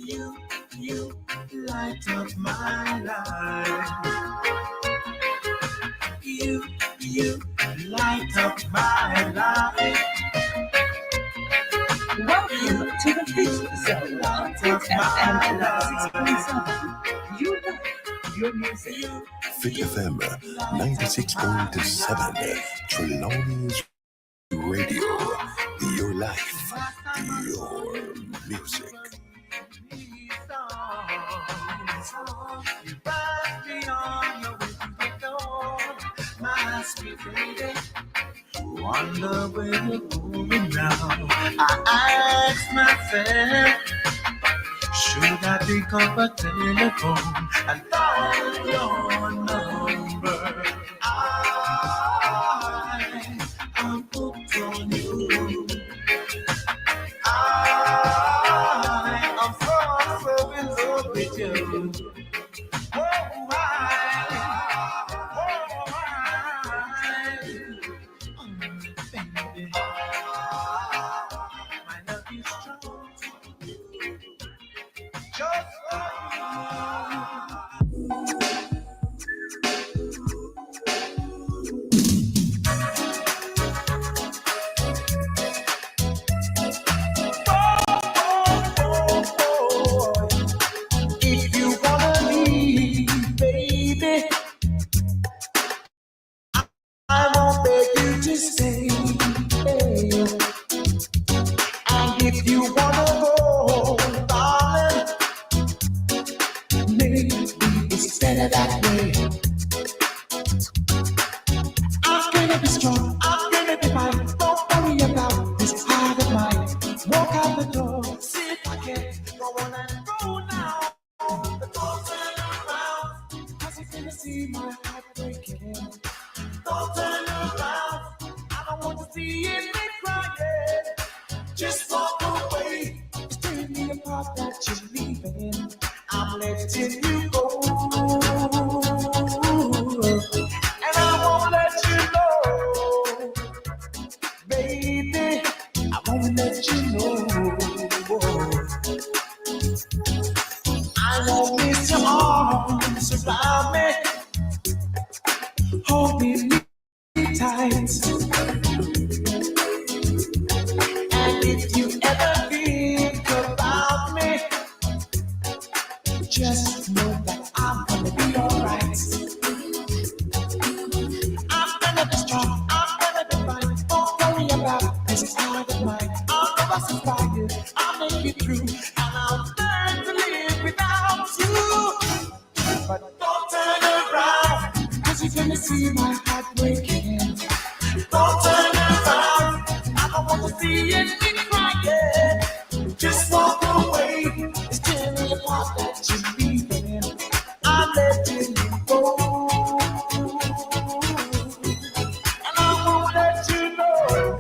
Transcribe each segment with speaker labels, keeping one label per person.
Speaker 1: You light up my life. You light up my life.
Speaker 2: Welcome to the Fit Zone. Fit FM 96.7. You love your music.
Speaker 3: Fit FM 96.7. Trelawney's Radio. Your life, your music.
Speaker 1: You pass me on your way to the door, my sweet lady. Wonder where you're going now. I ask myself, should I pick up a telephone and dial your number? I'm hooked on you. I'm so in love with you. Oh my, baby. My love is strong, just for if you wanna leave, baby, I won't beg you to stay. And if you wanna go, darling, maybe it's better that way. I'm gonna be strong, I'm gonna be fine. Don't worry about this heart of mine. Walk out the door, see if I can. Go on and go now. The door turn around, 'cause you're gonna see my heart breaking. Don't turn around, I don't want to see it be crying. Just walk away, it's tearing me apart that you're leaving. I'm letting you go, and I won't let you know, baby. I won't let you know. I won't miss your arms around me, holding me tight. And if you ever think about me, just know that I'm gonna be alright. I'm gonna be strong, I'm gonna be fine. Don't worry about this heart of mine. I'll never survive you, I'll make it through, and I'll learn to live without you. But don't turn around, 'cause you're gonna see my heart breaking. Don't turn around, I don't want to see it be crying. Just walk away, it's tearing me apart that you're leaving. I'm letting you go, and I won't let you know.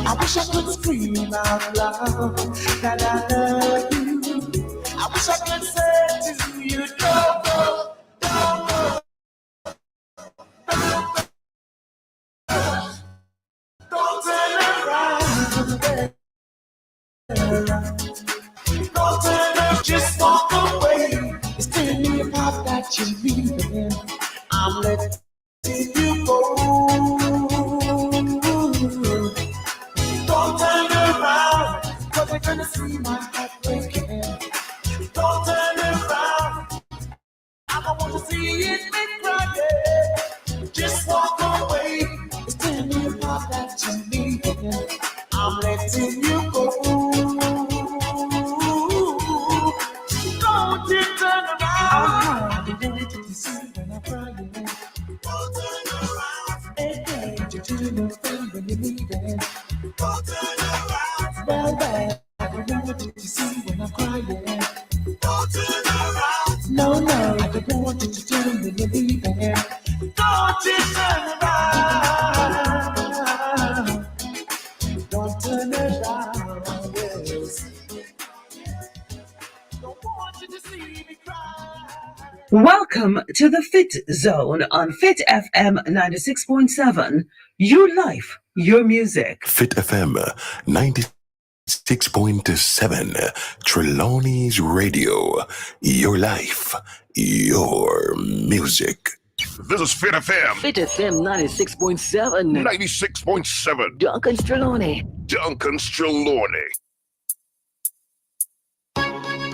Speaker 1: I wish I could scream out loud that I love you. I wish I could say to you, don't go, don't go. Don't turn around, baby. Don't turn around, just walk away. It's tearing me apart that you're leaving. I'm letting you go. Don't turn around, 'cause you're gonna see my heart breaking. Don't turn around, I don't want to see it be crying. Just walk away, it's tearing me apart that you're leaving. I'm letting you go. Don't you turn around. I don't want you to see when I'm crying. Don't turn around. Hey, you do nothing when you're leaving. Don't turn around. Well, I don't want you to see when I'm crying. Don't turn around. No, I don't want you to turn when you're leaving. Don't you turn around. Don't turn around, yes. Don't want you to see me cry.
Speaker 2: Welcome Welcome to the Fit Zone on Fit FM 96.7. Your life, your music.
Speaker 3: Fit FM 96.7. Trelawney's Radio. Your life, your music.
Speaker 4: This is Fit FM.
Speaker 5: Fit FM 96.7.
Speaker 4: 96.7.
Speaker 5: Duncan Trelawney.
Speaker 4: Duncan Trelawney.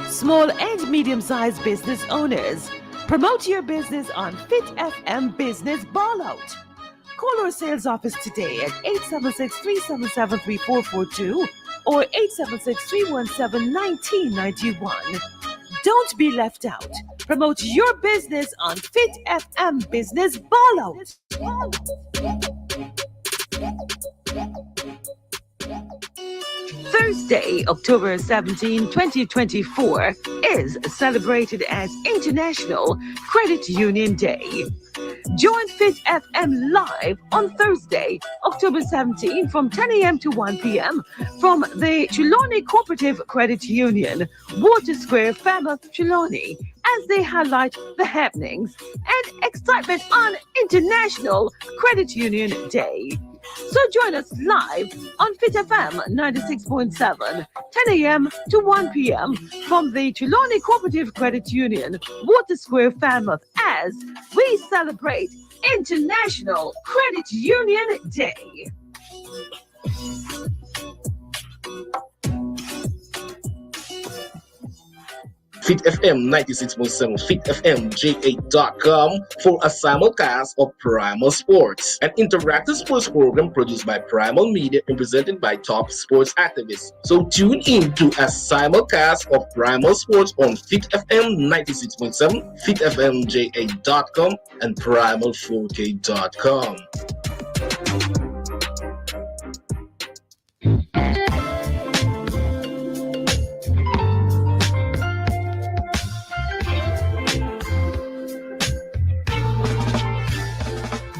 Speaker 6: Small and medium-sized business owners, promote your business on Fit FM Business Ballout. Call our sales office today at 876-377-3442 or 876-317-1991. Don't be left out. Promote your business on Fit FM Business Ballout.
Speaker 2: Thursday, October 17, 2024 is celebrated as International Credit Union Day. Join Fit FM live on Thursday, October 17 from 10 a.m. to 1 p.m. from the Trelawney Cooperative Credit Union, Water Square, Falmouth, Trelawney, as they highlight the happenings and excitement on International Credit Union Day. So join us live on Fit FM 96.7, 10 a.m. to 1 p.m. from the Trelawney Cooperative Credit Union, Water Square, Falmouth, as we celebrate International Credit Union Day.
Speaker 7: Fit FM 96.7, FitFMJA.com for a simulcast of Primal Sports, an interactive sports program produced by Primal Media and presented by top sports activists. So tune in to a simulcast of Primal Sports on Fit FM 96.7, FitFMJA.com, and Primal4K.com.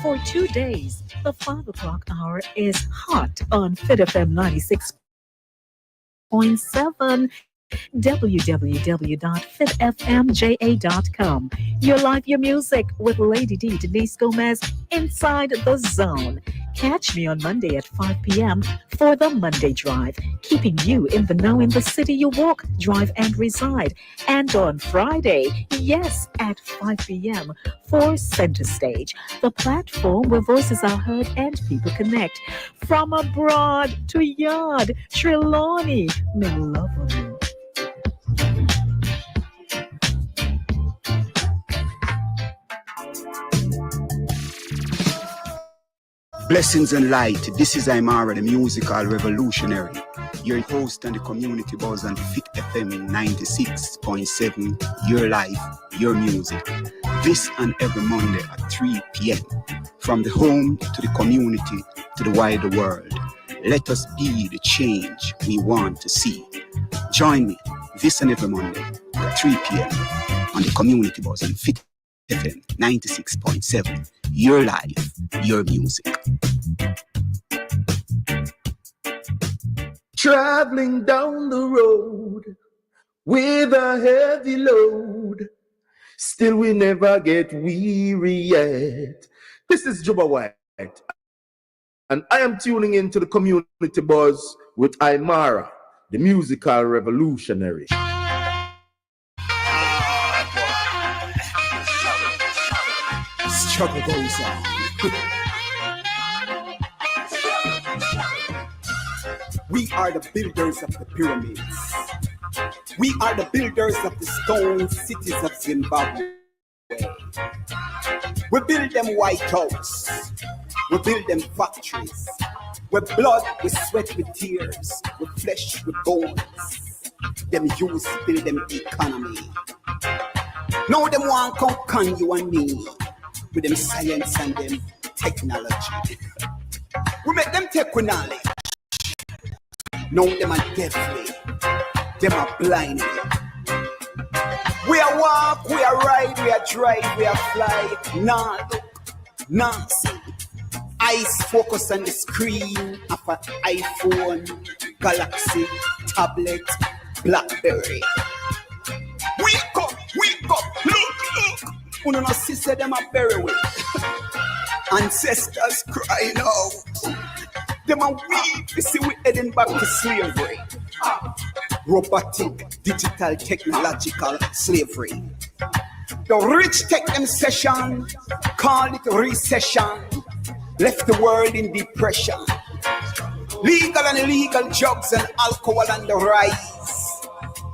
Speaker 8: For 2 days, the 5 o'clock hour is hot on Fit FM 96.7. www.fitfmja.com. Your life, your music with Lady D, Denise Gomez, inside the zone. Catch me on Monday at 5 p.m. for the Monday Drive, keeping you in the know in the city you walk, drive, and reside. And on Friday, yes, at 5 p.m. for Center Stage, the platform where voices are heard and people connect. From abroad to yard, Trelawney, me love on you.
Speaker 9: Blessings and light. This is Aymara, the musical revolutionary. Your host on the community buzz on Fit FM 96.7. Your life, your music. This and every Monday at 3 p.m. From the home to the community to the wider world. Let us be the change we want to see. Join me this and every Monday at 3 p.m. on the community buzz on Fit FM 96.7. Your life, your music.
Speaker 1: Traveling down the road with a heavy load, still we never get weary yet. This is Juba White, and I am tuning into the community buzz with Aymara, the musical revolutionary.
Speaker 9: Struggle goes on. We are the builders of the pyramids. We are the builders of the stone cities of Zimbabwe. We build them White House. We build them factories. With blood, with sweat, with tears. With flesh, with bones. Them use build them economy. Now them want come con you and me. With them science and them technology. We make them take with knowledge. Now them are deafly. Them are blindly. We are walk, we are ride, we are drive, we are fly. Nah look, nah see. Eyes focus on the screen of an iPhone, Galaxy, tablet, Blackberry. Wake up, look. Uno no sister them a bury with. Ancestors crying out. Them a weep, you see we heading back to slavery. Robotic, digital, technological slavery. The rich take them session, call it recession, left the world in depression. Legal and illegal drugs and alcohol on the rise.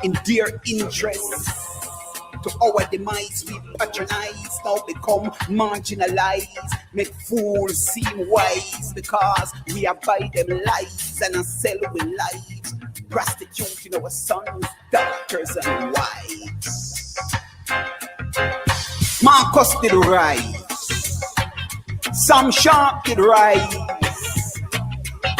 Speaker 9: In their interests, to our demise we patronize, now become marginalized. Make fools seem wise because we buy them lies and sell with lives. Prostituting our sons, daughters and wives. Marcus did rise. Sam Sharp did rise.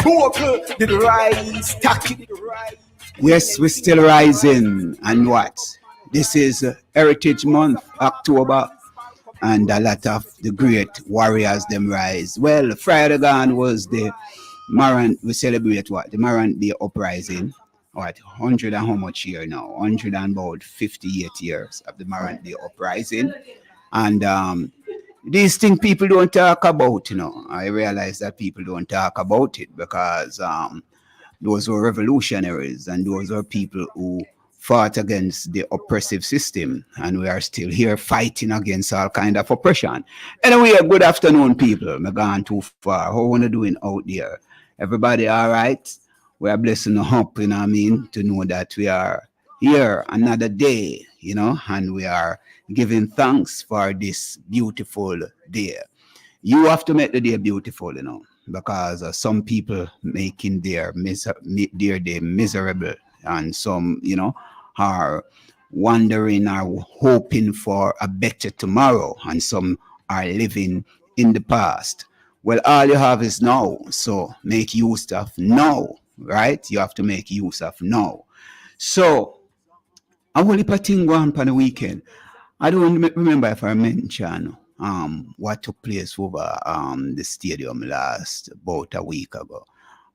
Speaker 9: Booker did rise. Taki did rise.
Speaker 10: Yes, we're still rising. And what? This is Heritage Month, October, and a lot of the great warriors them rise. Well, Friday gone was the Marant. We celebrate what? The Marant Day uprising. What? 100 and how much year now? 100 and about 58 years of the Marant Day uprising. And these things people don't talk about, you know. I realize that people don't talk about it because those were revolutionaries and those are people who fought against the oppressive system, and we are still here fighting against all kind of oppression. Anyway, good afternoon, people. I'm gone too far. How are you doing out there? Everybody all right? We are blessing up, you know what I mean, to know that we are here another day, you know, and we are giving thanks for this beautiful day. You have to make the day beautiful, you know, because some people making their day miserable, and some, you know, are wondering or hoping for a better tomorrow, and some are living in the past. Well, all you have is now, so make use of now, right? You have to make use of now. So, I will heap a thing going on the weekend. I don't remember if I mentioned what took place over the stadium last about a week ago.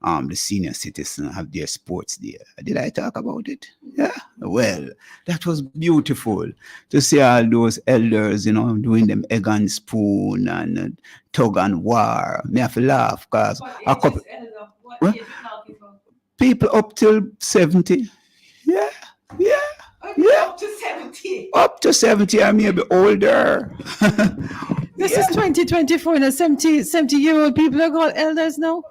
Speaker 10: The senior citizens have their sports there. Did I talk about it? Yeah. Well, that was beautiful to see all those elders, you know, doing them egg and spoon and tug and war. Me have to laugh because a couple people up till 70. Yeah.
Speaker 6: Up to 70.
Speaker 10: Up to 70, I may be older.
Speaker 6: This is 2024 and 70-year-old people are called elders now.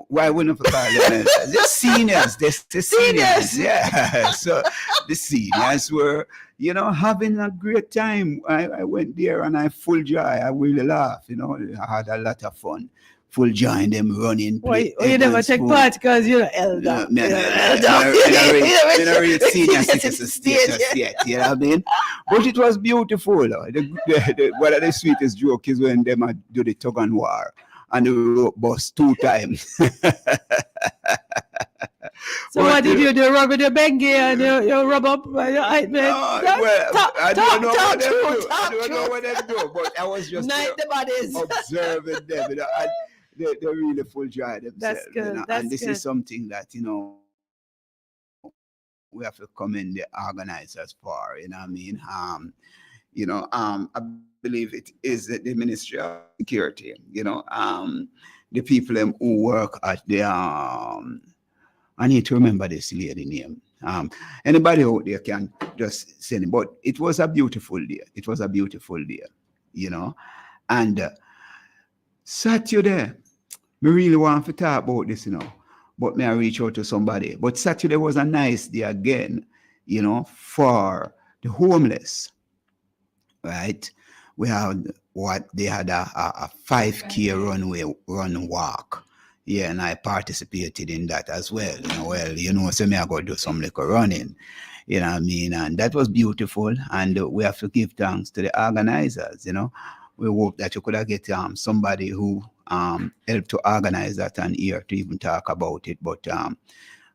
Speaker 10: Why wouldn't we call them elders? The seniors. The seniors. Yeah. So the seniors were, you know, having a great time. I went there and I full joy. I really laughed. You know, I had a lot of fun. Full joy in them running.
Speaker 6: Why you never take part because you're elder.
Speaker 10: You know, real senior citizen status yet. You know what I mean? But it was beautiful. One of the sweetest joke is when them do the tug and war. And the rope bust 2 times.
Speaker 6: So what did you do? Rub with your Bengi and you rub up your height, man?
Speaker 10: I don't know what they do, but I was just observing them, you know, and they're really full joy themselves.
Speaker 6: That's good.
Speaker 10: You know?
Speaker 6: That's
Speaker 10: and this
Speaker 6: good.
Speaker 10: is something that, you know, we have to commend the organizers for, you know what I mean? I believe it is the Ministry of Security, you know, the people who work at the, I need to remember this lady name. Anybody out there can just send it, but it was a beautiful day. It was a beautiful day, you know, and Saturday, we really want to talk about this, you know, but may I reach out to somebody. But Saturday was a nice day again, you know, for the homeless, right? We had they had a 5K run walk. Yeah, and I participated in that as well. You know, well, you know, so me I go do some little running. You know what I mean? And that was beautiful. And we have to give thanks to the organizers, you know. We hope that you could have get somebody who helped to organize that and here to even talk about it. But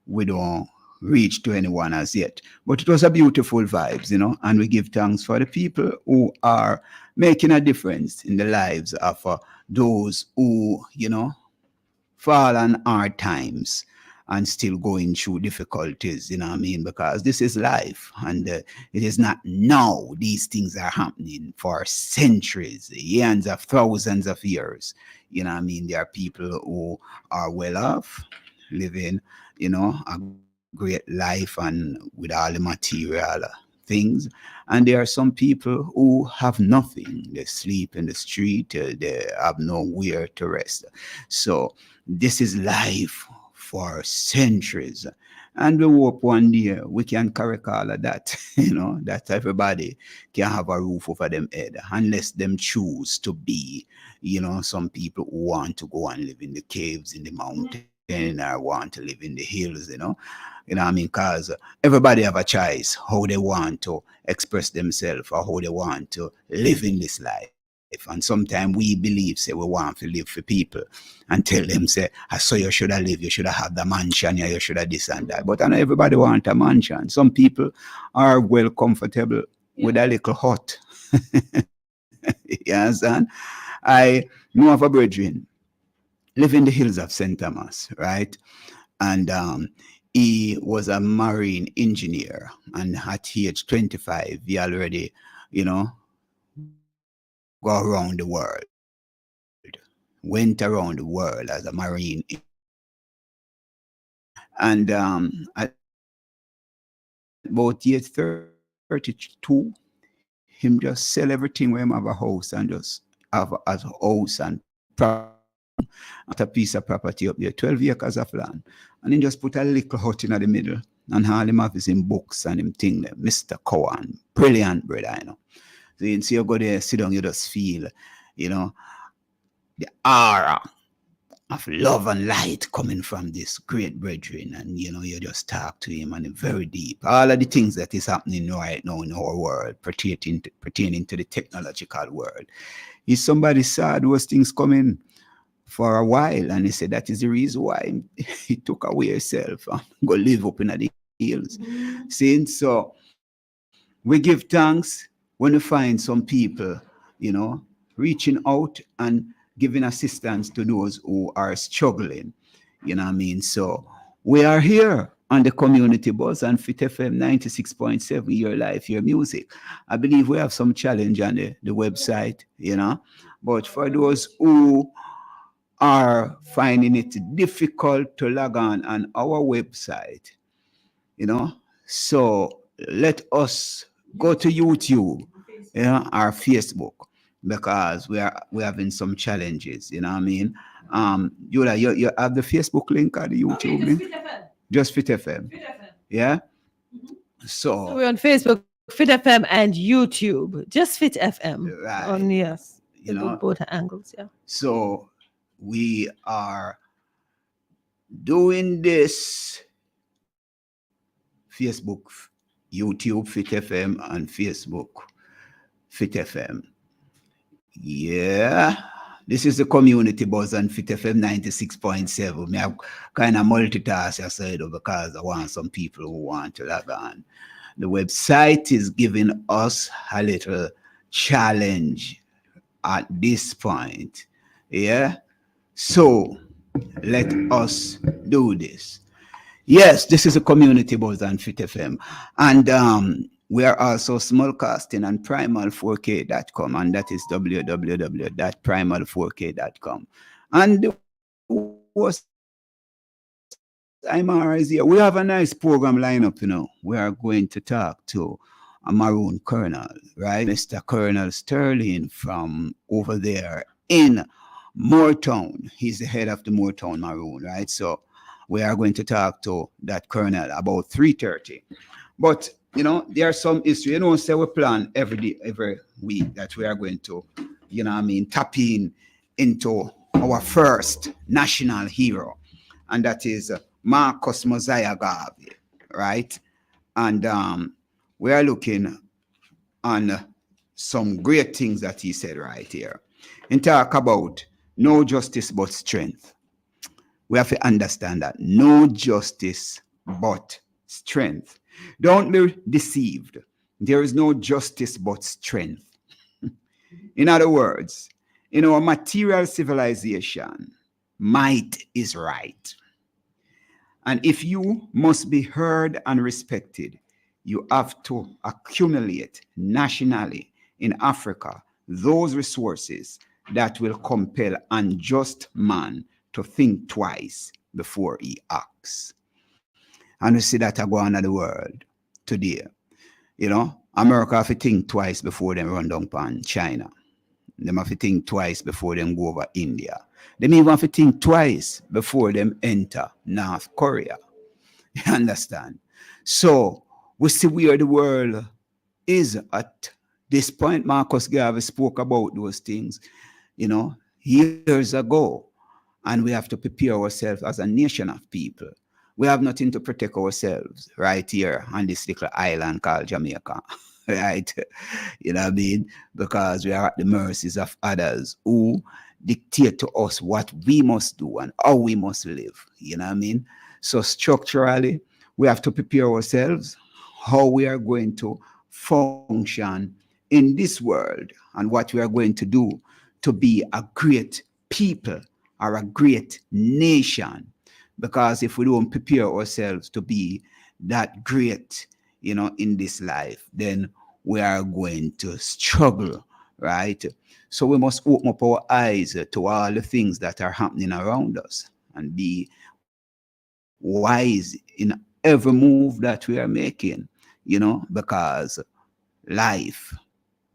Speaker 10: we don't reach to anyone as yet. But it was a beautiful vibes, you know, and we give thanks for the people who are making a difference in the lives of those who, you know, fall on hard times and still going through difficulties, you know what I mean? Because this is life, and it is not now. These things are happening for centuries, years of thousands of years. You know what I mean? There are people who are well off, living, you know, a great life and with all the material things. And there are some people who have nothing. They sleep in the street, they have nowhere to rest. So this is life for centuries. And we hope one day we can correct all of that, you know, that everybody can have a roof over them head, unless them choose to be, you know, some people who want to go and live in the caves, in the mountain, or want to live in the hills, you know what I mean? Because everybody have a choice how they want to express themselves or how they want to live in this life. And sometimes we believe, say, we want to live for people and tell them, say, I saw you should have lived, you should have the mansion, yeah, you should have this and that. But I know everybody want a mansion. Some people are well comfortable with a little hut. You understand? I know of a brethren live in the hills of St. Thomas, right? And he was a marine engineer, and at age 25, he already, you know, go around the world, went around the world as a marine. And at about age 32, him just sell everything where him have a house and just have a house and a piece of property up there, 12 acres of land. And then just put a little hut in the middle. And all him have is in books and him thing there, Mr. Cowan. Brilliant, brother, you know. So you see, you go there, sit down, you just feel, you know, the aura of love and light coming from this great brethren. And, you know, you just talk to him and very deep. All of the things that is happening right now in our world, pertaining to the technological world. Is somebody saw those things coming for a while, and he said that is the reason why he took away himself and go live up in the hills. Since so we give thanks when we find some people, you know, reaching out and giving assistance to those who are struggling. You know what I mean? So we are here on the Community Buzz and Fit FM 96.7, your life, your music. I believe we have some challenge on the website, you know, but for those who are finding it difficult to log on our website, you know, so let us go to YouTube, you know, or Facebook, because we're having some challenges, you know what I mean? Yola, you have the Facebook link or the YouTube link? Just Fit FM. Yeah? So
Speaker 6: we're on Facebook, Fit FM, and YouTube. Just Fit FM.
Speaker 10: Right.
Speaker 6: On, yes.
Speaker 10: You know,
Speaker 6: both angles, yeah.
Speaker 10: So we are doing this Facebook, YouTube Fit FM, and Facebook Fit FM. Yeah. This is the Community Buzz and Fit FM 96.7. Me have kind of multitask aside because I want some people who want to log on. The website is giving us a little challenge at this point. Yeah. So let us do this. Yes, this is a Community Buzz and Fit FM. And we are also smallcasting on primal4k.com, and that is www.primal4k.com. And what's Imara is here. We have a nice program lineup, you know. We are going to talk to a Maroon Colonel, right? Mr. Colonel Sterling from over there in Moortown. He's the head of the Moortown Maroon, right? So we are going to talk to that colonel about 3:30. But you know, there are some issues. You know, say we plan every week that we are going to, you know what I mean, tap into our first national hero. And that is Marcus Mosiah Garvey, right? And we are looking on some great things that he said right here. And talk about no justice but strength. We have to understand that. No justice but strength. Don't be deceived. There is no justice but strength. In other words, in our material civilization, might is right. And if you must be heard and respected, you have to accumulate nationally in Africa those resources that will compel unjust man to think twice before he acts. And we see that go on in the world today. You know, America have to think twice before they run down upon China. They have to think twice before them go over India. They even have to think twice before them enter North Korea. You understand? So we see where the world is at this point. Marcus Garvey spoke about those things, you know, years ago. And we have to prepare ourselves as a nation of people. We have nothing to protect ourselves right here on this little island called Jamaica, right? You know what I mean? Because we are at the mercies of others who dictate to us what we must do and how we must live. You know what I mean? So structurally, we have to prepare ourselves how we are going to function in this world and what we are going to do to be a great people or a great nation. Because if we don't prepare ourselves to be that great, you know, in this life, then we are going to struggle, right? So we must open up our eyes to all the things that are happening around us and be wise in every move that we are making, you know, because life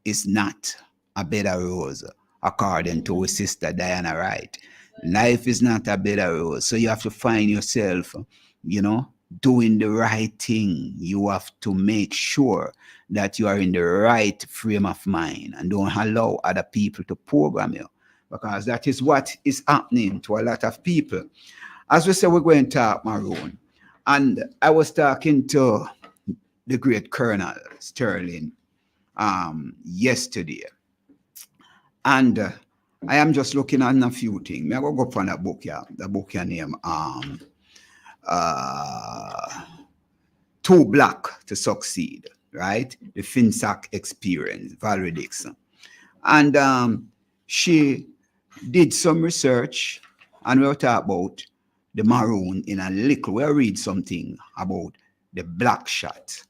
Speaker 10: is not a bed of roses, according to Sister Diana Wright. Life is not a bed of roses. So you have to find yourself, you know, doing the right thing. You have to make sure that you are in the right frame of mind and don't allow other people to program you, because that is what is happening to a lot of people. As we said, we're going to talk Maroon. And I was talking to the great Colonel Sterling yesterday. And I am just looking at a few things. I'm going to go find a book here. The book here named Too Black to Succeed, right? The FinSac Experience, Valerie Dixon. And she did some research, and we'll talk about the Maroon in a little. We'll read something about the Black Shot.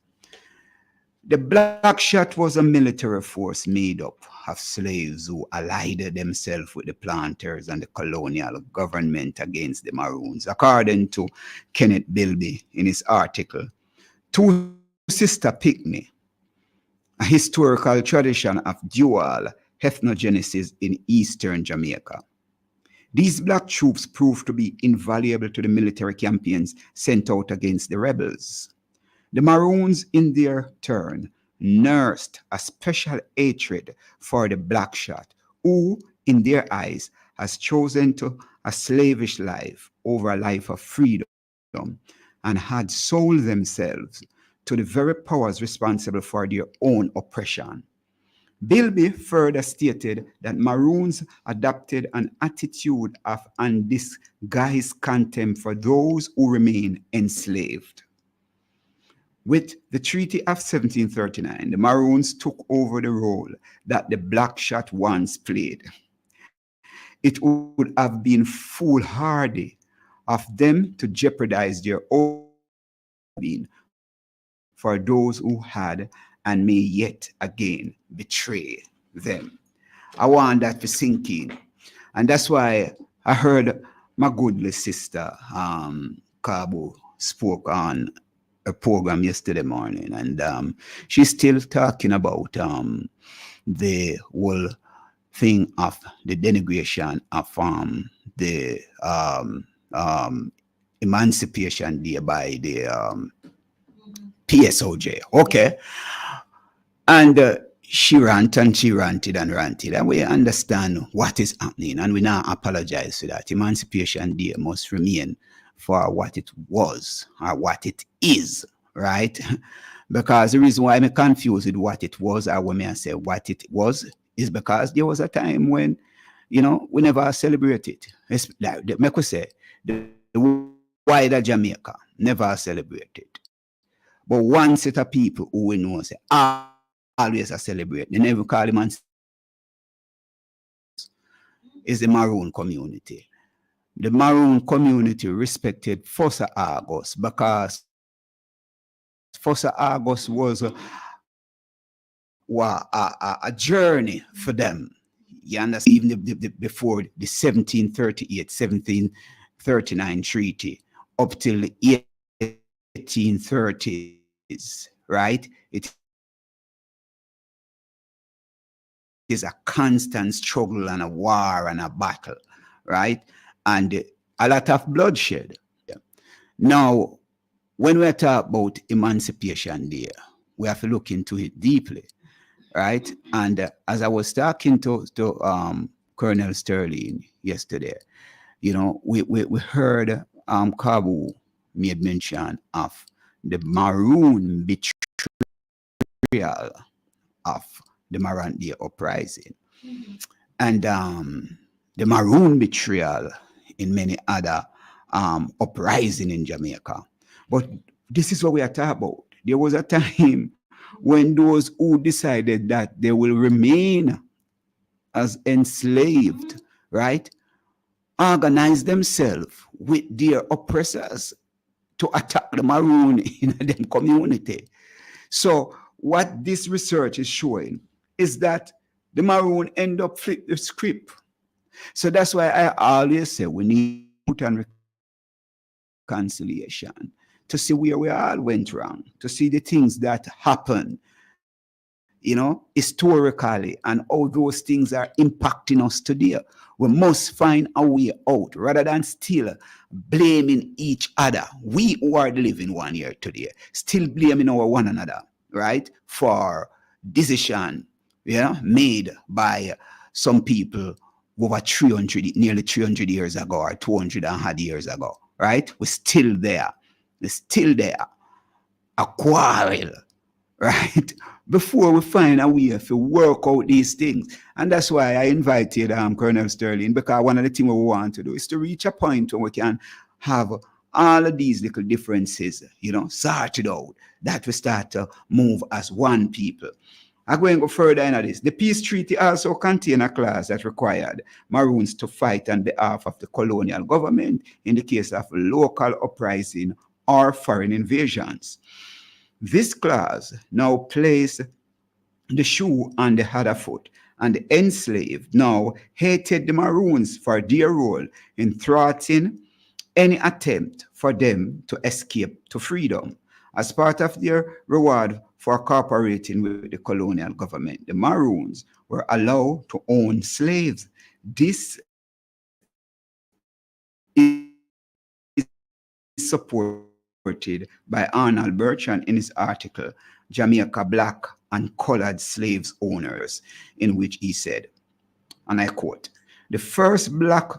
Speaker 10: The Black Shot was a military force made up of slaves who allied themselves with the planters and the colonial government against the Maroons. According to Kenneth Bilby in his article, Two Sister Picnic, a historical tradition of dual ethnogenesis in eastern Jamaica. These black troops proved to be invaluable to the military campaigns sent out against the rebels. The Maroons, in their turn, nursed a special hatred for the Black Shot, who, in their eyes, has chosen to a slavish life over a life of freedom and had sold themselves to the very powers responsible for their own oppression. Bilby further stated that Maroons adopted an attitude of undisguised contempt for those who remain enslaved. With the Treaty of 1739, the Maroons took over the role that the Black Shot once played. It would have been foolhardy of them to jeopardize their own being for those who had and may yet again betray them. I want that to sink in. And that's why I heard my goodly sister, Kabu, spoke on a program yesterday morning, and she's still talking about the whole thing of the denigration of the Emancipation Day by the PSOJ. Okay. And she ranted, and we understand what is happening, and we now apologize for that. Emancipation Day must remain for what it was or what it is, right? Because the reason why I'm confused with what it was, or when I say what it was, is because there was a time when, you know, we never celebrated. It's like, make we say, the wider Jamaica never celebrated. But one set of people who we know say, always a celebrate. They never call him is the Maroon community. the Maroon community respected Fossa Argos because Fossa Argos was a journey for them. You understand? Even before the 1738, 1739 treaty up till the 1830s, right? It is a constant struggle and a war and a battle, right? And a lot of bloodshed. Now, when we talk about Emancipation Day, we have to look into it deeply, right? And as I was talking to Colonel Sterling yesterday, you know, we heard Kabu made mention of the Maroon betrayal of the Morant Day uprising, and the Maroon betrayal in many other uprising in Jamaica. But this is what we are talking about. There was a time when those who decided that they will remain as enslaved, right, organize themselves with their oppressors to attack the Maroon in them community. So what this research is showing is that the Maroon end up flip the script. So that's why I always say we need to put on reconciliation to see where we all went wrong, to see the things that happened, you know, historically, and all those things are impacting us today. We must find a way out rather than still blaming each other. We who are living one year today, still blaming our one another, right, for decision, made by some people over 300, nearly 300 years ago or 200 and odd years ago, right? We're still there. We're still there. A quarrel, right? Before we find a way to work out these things. And that's why I invited Colonel Sterling, because one of the things we want to do is to reach a point where we can have all of these little differences, sorted out, that we start to move as one people. I'm going to go further into this. The peace treaty also contains a clause that required Maroons to fight on behalf of the colonial government in the case of local uprising or foreign invasions. This clause now placed the shoe on the other foot, and the enslaved now hated the Maroons for their role in thwarting any attempt for them to escape to freedom. As part of their reward for cooperating with the colonial government, the Maroons were allowed to own slaves. This is supported by Arnold Bertrand in his article, Jamaica Black and Colored Slaves Owners, in which he said, and I quote, the first black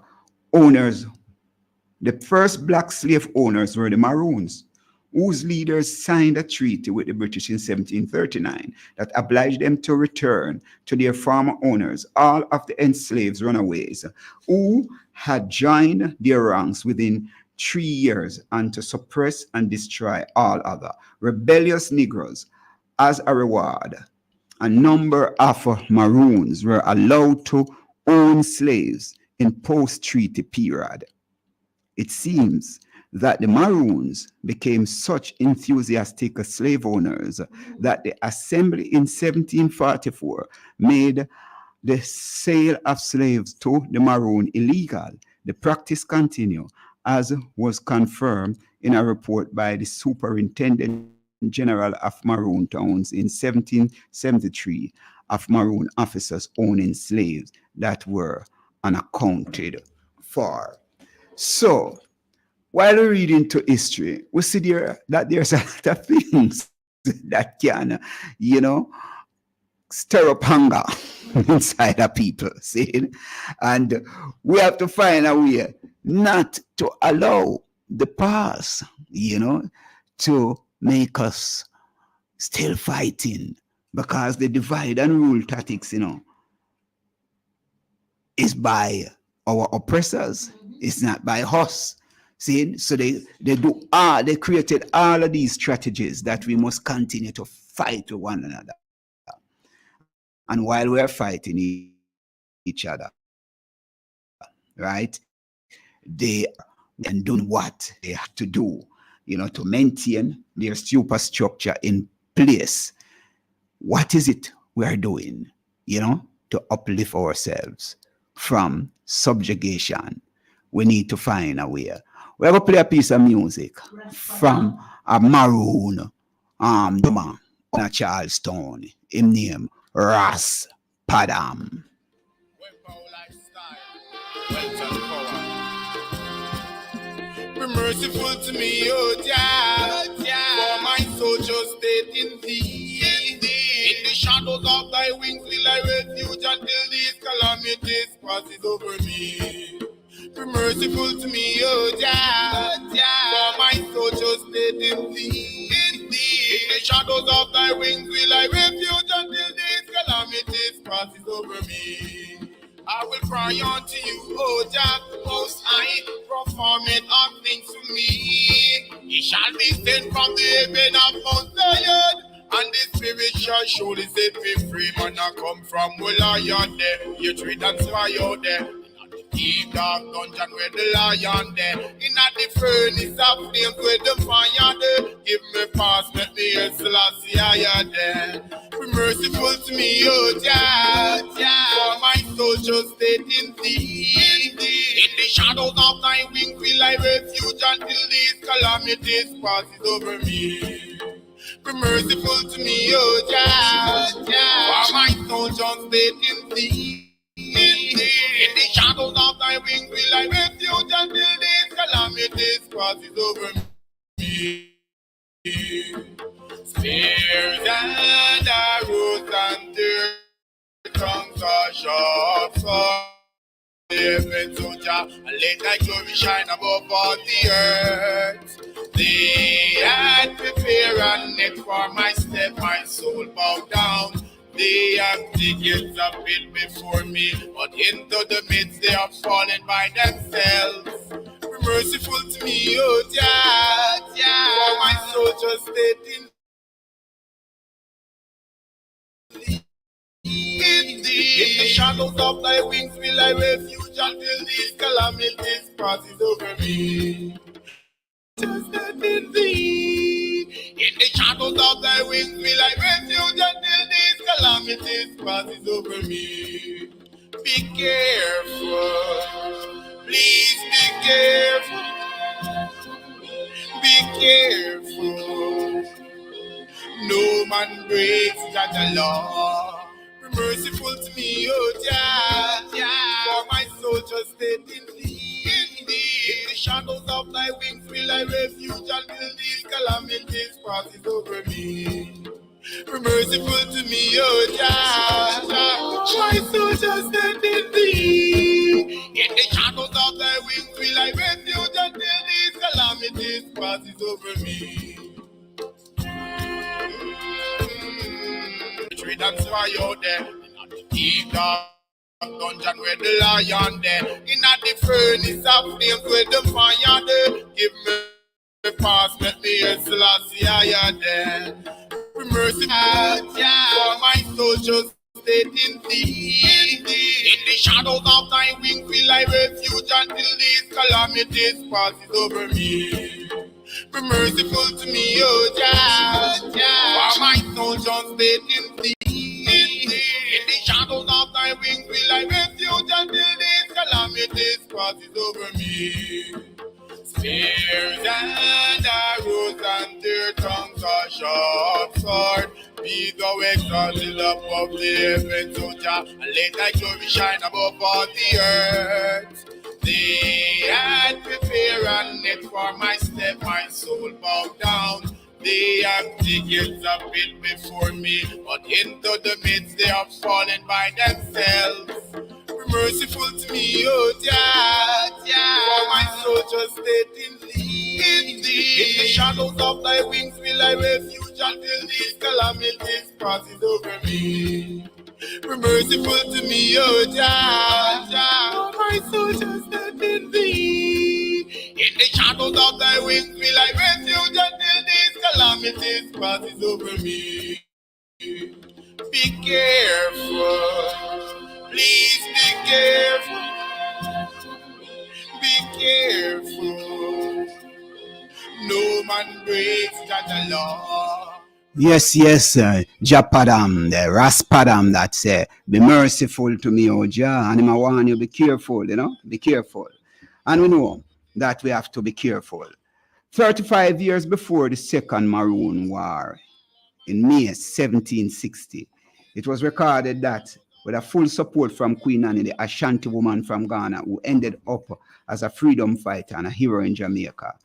Speaker 10: slave owners were the Maroons, whose leaders signed a treaty with the British in 1739 that obliged them to return to their former owners all of the enslaved runaways who had joined their ranks within 3 years, and to suppress and destroy all other rebellious Negroes. As a reward, a number of Maroons were allowed to own slaves in post-treaty period. It seems that the Maroons became such enthusiastic slave owners that the Assembly in 1744 made the sale of slaves to the Maroon illegal. The practice continued, as was confirmed in a report by the Superintendent General of Maroon Towns in 1773 of Maroon officers owning slaves that were unaccounted for. So, while we read into history, we see there that there's a lot of things that can, stir up hunger inside of people, see? And we have to find a way not to allow the past, to make us still fighting, because the divide and rule tactics, is by our oppressors. It's not by us. See, so they created all of these strategies that we must continue to fight with one another. And while we're fighting each other, right, they and doing what they have to do, to maintain their superstructure in place. What is it we are doing, to uplift ourselves from subjugation? We need to find a way. We're going to play a piece of music from a maroon drummer in Charlestown. Him name Ras Padam.
Speaker 11: Be merciful to me, oh Jah, for my soul just stayed in thee. In the shadows of thy wings will I refuge until these calamities passes over me. Be merciful to me, oh Jah, for my soul just stayed in thee. In the shadows of thy wings will I refuge until these calamities passes over me. I will cry unto you, O Jah, most high, perform it all things to me. He shall be sent from the heaven of Mount Zion, and the Spirit shall surely set me free. Man, I come from where lion there, hatred and fire there. Deep dark dungeon where the lion there. In at the furnace of flames where the fire there. Give me pass, let me hear Selassie higher there. Be merciful to me, oh Jah, for my soul just stayed in thee. In the shadows of thy wings will I refuge until these calamities passes over me. Be merciful to me, oh Jah, for my soul just stayed in thee. In the shadows of thy wings will I refuge until these calamities passes over me. Spears and arrows and their tongues are sharp swords. Heaven to Jah, and let thy glory shine above all the earth. They had prepared a net for my step, my soul bowed down. They have tickets are built before me, but into the midst they are fallen by themselves. Be merciful to me, oh Jah, for my soul just stayed in the shadows of thy wings will I refuge until these calamities passes over me. Just stayed in thee. In the shadows of thy wings will I refuge until these calamities passes over me. Be careful, please be careful. Be careful. No man breaks that law. Be merciful to me, oh Jah, for my soul just stayed in thee. In the shadows of thy wings will I refuge until these calamities passes over me. Be merciful to me, oh Jah, my soul just stayed in thee. In the shadows of thy wings will I refuge until these calamities passes over me. Retreat and fire there, deep dark dungeon where the lion there. In at the furnace of flames where the fire there. Give me pass, let me hear Selassie higher there. Be merciful, for my soul just stayed in thee. In the shadows of thy wings will I refuge until these calamities passes over me. Be merciful to me, oh Jah, for my soul just stayed in thee. In the shadows of thy wings will I refuge until these calamities passes over me. Spears and arrows and their tongues are sharp sword. Be thou exalted above the heavens, O Jah, and let thy glory shine above all the earth. They had prepared a net for my step, my soul bowed down. They have tickets are built before me, but into the midst they are fallen by themselves. Be merciful to me, oh Jah, for my soul just stayed in thee. In the shadows of thy wings will I refuge until these calamities passes over me. Be merciful to me, oh Jah, for my soul just stayed in thee. In the shadows of thy wings will I refuge until these calamities passes over me. Be careful, please be careful. Be and breaks Jah law.
Speaker 10: Yes, yes, Japadam, the Raspadam that say, be merciful to me, O Jah, and I want you be careful, be careful. And we know that we have to be careful. 35 years before the Second Maroon War, in May 1760, it was recorded that with a full support from Queen Anne, the Ashanti woman from Ghana, who ended up as a freedom fighter and a hero in Jamaica,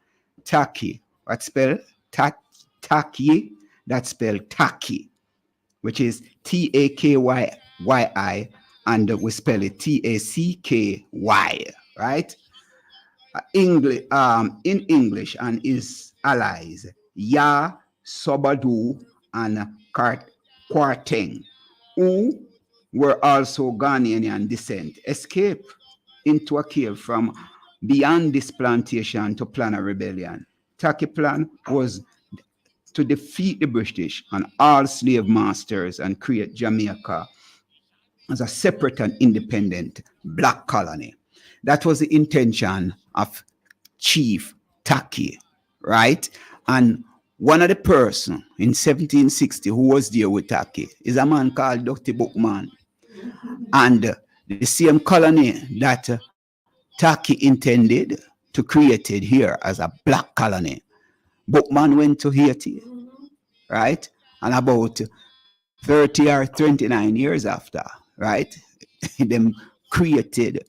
Speaker 10: Taki, what spell? Taki, that's spelled Taki, which is Takyi, and we spell it Tacky, right? In English and his allies, Ya, Sobadu, and Kwarteng, who were also Ghanaian descent, escaped into a cave from beyond this plantation to plan a rebellion. Taki plan was to defeat the British and all slave masters and create Jamaica as a separate and independent black colony. That was the intention of Chief Taki, right? And one of the person in 1760 who was there with Taki is a man called Dr. Bookman. And the same colony that Taki intended to create it here as a black colony, Bookman went to Haiti, right? And about 30 or 29 years after, right, them created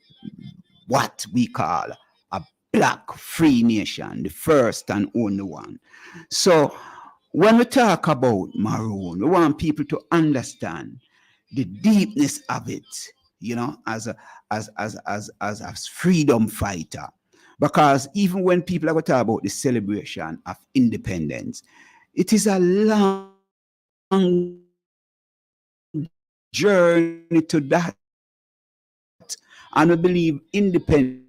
Speaker 10: what we call a black free nation, the first and only one. So when we talk about Maroon, we want people to understand the deepness of it, as a freedom fighter. Because even when people are going to talk about the celebration of independence, it is a long journey to that. And we believe independence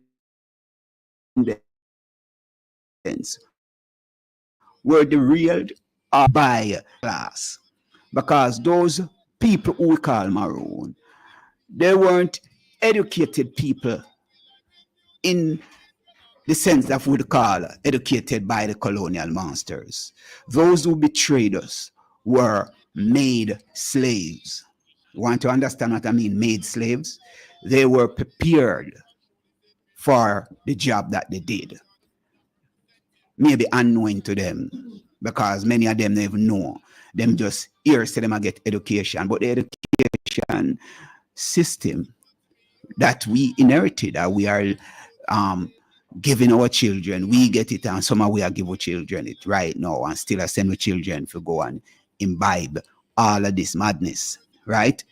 Speaker 10: were the real by class. Because those people who we call Maroon, they weren't educated people in the sense that we would call educated by the colonial masters. Those who betrayed us were made slaves. You want to understand what I mean, made slaves? They were prepared for the job that they did. Maybe unknowing to them, because many of them never know. Them just hear say them get education, but the education system that we inherited, that we are giving our children, we get it, and somehow we are giving our children it right now, and still I send our children to go and imbibe all of this madness, right?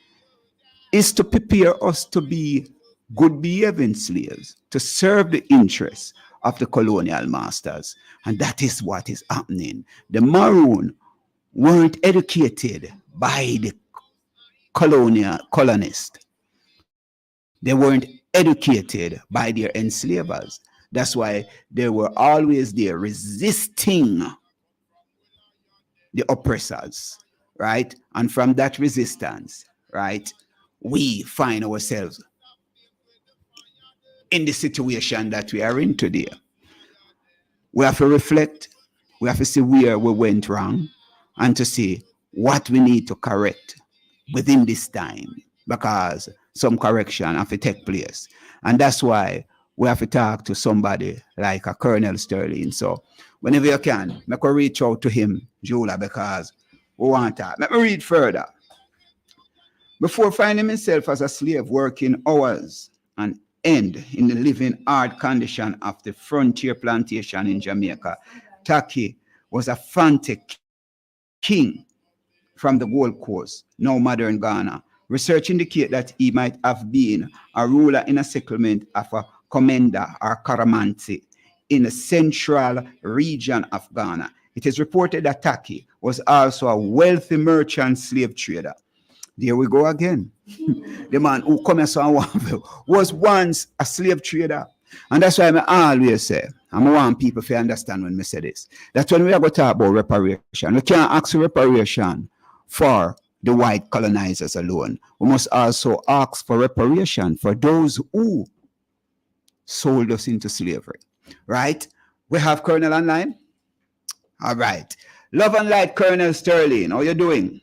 Speaker 10: Is to prepare us to be good behaving slaves, to serve the interests of the colonial masters. And that is what is happening. The Maroon weren't educated by the colonists. They weren't educated by their enslavers. That's why they were always there resisting the oppressors, right? And from that resistance, right, we find ourselves in the situation that we are in today. We have to reflect, we have to see where we went wrong, and to see what we need to correct within this time, because some correction have to take place. And that's why we have to talk to somebody like a Colonel Sterling. So whenever you can, make a reach out to him, Julia, because we want to. Let me read further. Before finding himself as a slave working hours and end in the living hard condition of the frontier plantation in Jamaica, Taki was a frantic king from the Gold Coast, now modern Ghana. Research indicates that he might have been a ruler in a settlement of a commander or Karamansi in the central region of Ghana. It is reported that Taki was also a wealthy merchant slave trader. There we go again. The man who comes on was once a slave trader. And that's why I always say, I want people to understand when I say this, that when we are going to talk about reparation, we can't ask for reparation for the white colonizers alone. We must also ask for reparation for those who sold us into slavery. Right? We have Colonel online. All right. Love and light, Colonel Sterling. How you doing?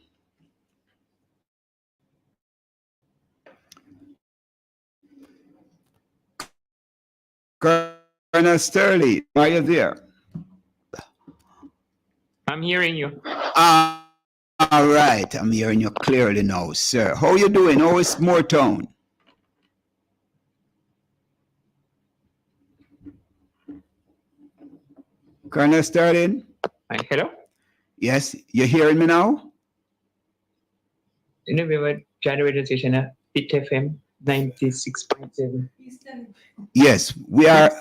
Speaker 10: Colonel Sterling, are you there?
Speaker 12: I'm hearing you.
Speaker 10: All right. I'm hearing you clearly now, sir. How you doing? How is Moortown? Colonel Sterling?
Speaker 12: Hello?
Speaker 10: Yes, you hearing me now?
Speaker 12: You know, we were generator station at Fit FM 96.7.
Speaker 10: Yes, we are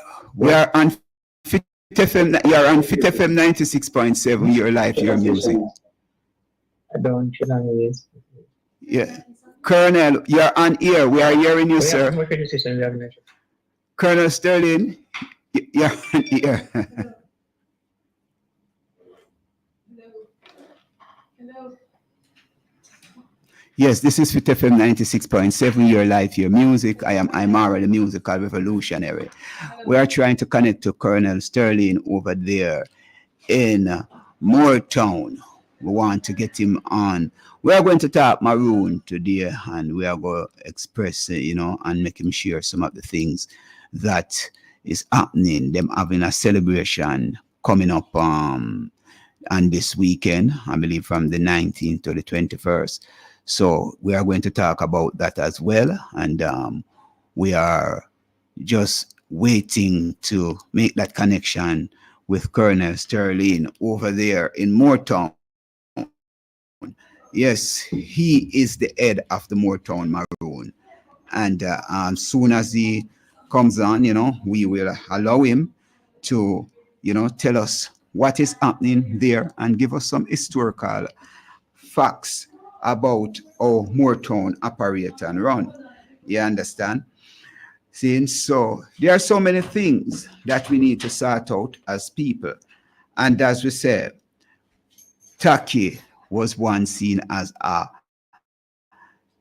Speaker 10: on Fit FM. You are on Fit FM 96.7. Your life, your music.
Speaker 12: I don't know this.
Speaker 10: Yeah, Colonel, you are on air. We are hearing you, sir. Colonel Sterling, you're on air. Yes, this is Fit FM 96.7, your life, your music. I'm Imara, the musical revolutionary. We are trying to connect to Colonel Sterling over there in Moortown. We want to get him on. We are going to talk Maroon today, and we are going to express, and make him share some of the things that is happening. Them having a celebration coming up on this weekend, I believe from the 19th to the 21st. So we are going to talk about that as well. And we are just waiting to make that connection with Colonel Sterling over there in Moortown. Yes, he is the head of the Moortown Maroon. And soon as he comes on, we will allow him to, tell us what is happening there and give us some historical facts about how Moortown operate and run. You understand? See, so there are so many things that we need to sort out as people. And as we said, Taki was once seen as a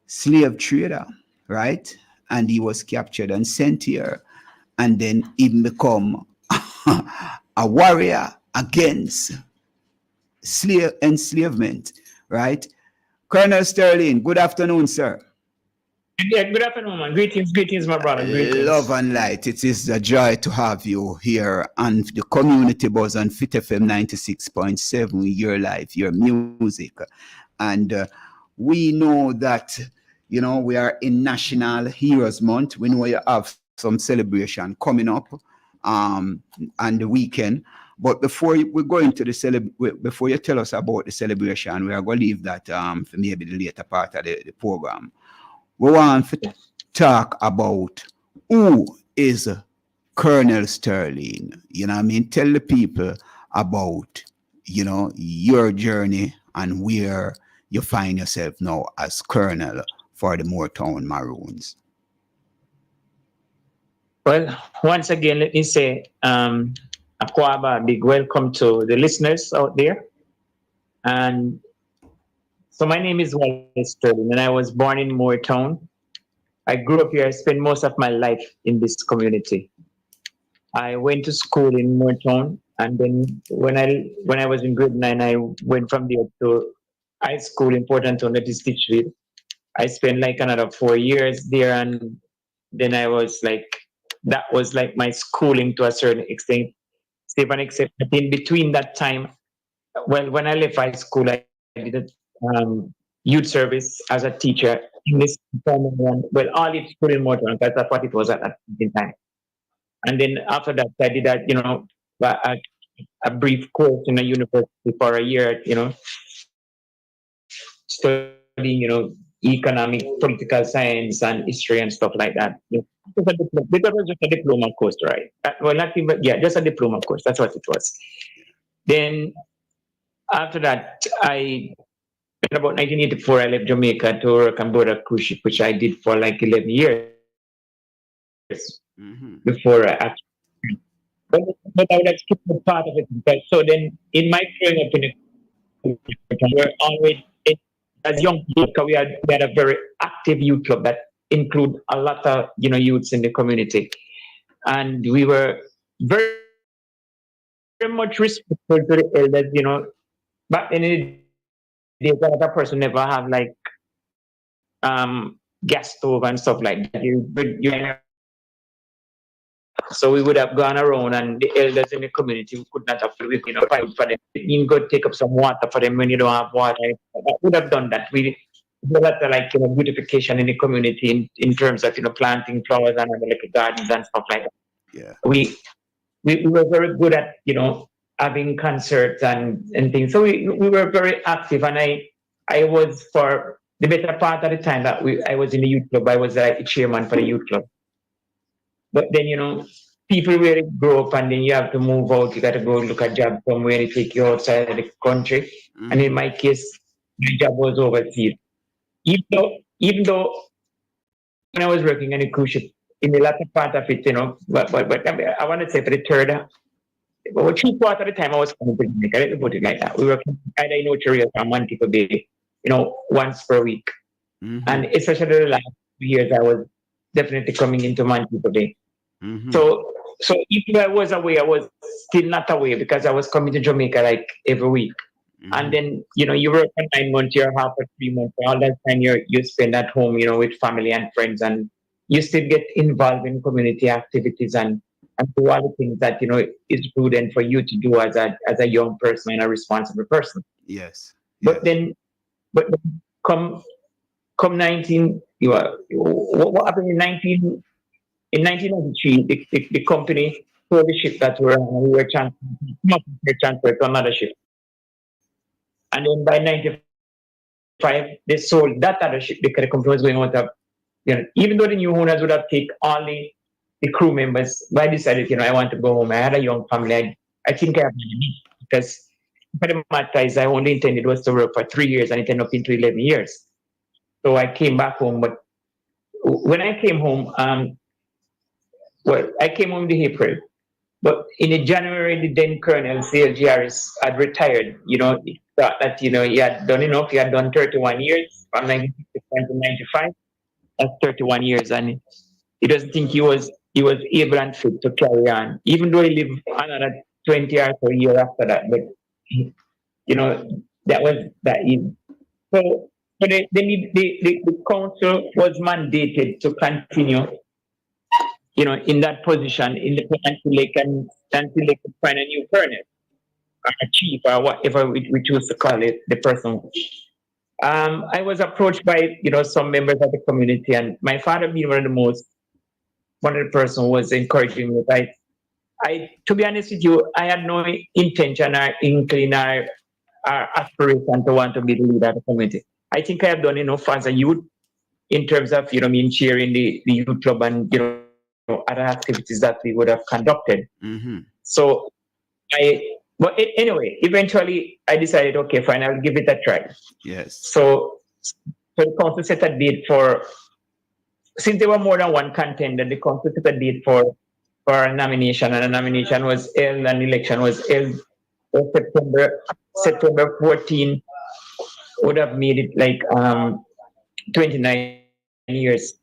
Speaker 10: slave trader, right? And he was captured and sent here. And then he become a warrior against slave enslavement, right? Colonel Sterling, good afternoon, sir.
Speaker 12: Yeah, good afternoon, man. Greetings, my brother. Greetings.
Speaker 10: Love and light. It is a joy to have you here on the Community Buzz on Fit FM 96.7, your life, your music. And we know that, we are in National Heroes Month. We know you have some celebration coming up on the weekend. But before we go into before you tell us about the celebration, we are going to leave that for maybe the later part of the program. We want to talk about who is Colonel Sterling. Tell the people about, your journey and where you find yourself now as Colonel for the Moortown Maroons.
Speaker 12: Well, once again, let me say, Akwaba, big welcome to the listeners out there. And so my name is Wallace Sterling, and I was born in Moortown. I grew up here. I spent most of my life in this community. I went to school in Moortown, and then when I was in grade 9, I went from there to high school in Port Antonio, that is Titchfield. I spent like another 4 years there, and then that was like my schooling to a certain extent. Except in between that time, well, when I left high school, I did youth service as a teacher in this primary one. Well, all it school in Moortown, because that's what it was at that time. And then after that, I did that, a brief course in a university for a year, studying, economic, political science, and history and stuff like that. It was just a diploma course, right? Well, not even, just a diploma course. That's what it was. Then after that, in about 1984, I left Jamaica to work on board a cruise ship, which I did for like 11 years before I actually. But I would have skipped a part of it. So then, in my growing up we were always, as young people, we had a very active youth club that include a lot of you know youths in the community, and we were very very much respectful to the elders, you know. Back in the days, that person never have like gas stove and stuff like that. So we would have gone around, and the elders in the community could not afford, you know, pipe for them. You go take up some water for them when you don't have water. I would have done that. We do that, like, you know, beautification in the community in terms of, you know, planting flowers and having little gardens and stuff like that.
Speaker 10: Yeah.
Speaker 12: We were very good at, you know, having concerts and things. So we were very active, and I was, for the better part of the time that I was in the youth club, I was like the chairman for the youth club. But then, you know, people really grow up, and then you have to move out. You got to go look at jobs somewhere, and they take you outside of the country. And in my case, my job was overseas. Even though when I was working on a cruise ship, in the latter part of it, you know, but I want to say for the third, about 3/4 of the time I was coming to Jamaica. Let me put it like that. We were either in Ocho Rios or Montego Bay, you know, once per week. And especially the last 2 years, I was definitely coming into Montego Bay. So if I was away, I was still not away, because I was coming to Jamaica like every week. And then, you know, you work for 9 months, you're half or 3 months. All that time you spend at home, you know, with family and friends, and you still get involved in community activities and do all the things that, you know, is prudent for you to do as a young person and a responsible person.
Speaker 10: Yes.
Speaker 12: But then come 19, what happened in 1993, the company sold the ship that we were transferred to another ship. And then by 95, they sold that other ship because the company was going out of, you know, even though the new owners would have taken all the crew members, I decided, you know, I want to go home. I had a young family. I think I have money, because for the matter is, I only intended was to work for 3 years, and it ended up into 11 years. So I came back home. But when I came home, I came home in April. But in January, the then Colonel C.L.G. Harris had retired. You know, he thought that, you know, he had done enough. He had done 31 years from 1965 to 95. That's 31 years, and he doesn't think he was able and fit to carry on, even though he lived another 20 or so years after that. But, you know, that was that. So the council was mandated to continue, you know, in that position until they can find a new colonel, or a chief, or whatever we choose to call it, the person. I was approached by, you know, some members of the community, and my father being one of the person was encouraging me. I, to be honest with you, I had no intention or inkling or aspiration to want to be the leader of the community. I think I have done enough as a youth in terms of, you know, me cheering the youth club and, you know, other activities that we would have conducted. So but anyway, eventually I decided, okay, fine, I'll give it a try.
Speaker 10: Yes.
Speaker 12: So the council set a date for, since there were more than one contender, the council set a date for a nomination, and a nomination was held, and election was held September 14. Would have made it like 29 years.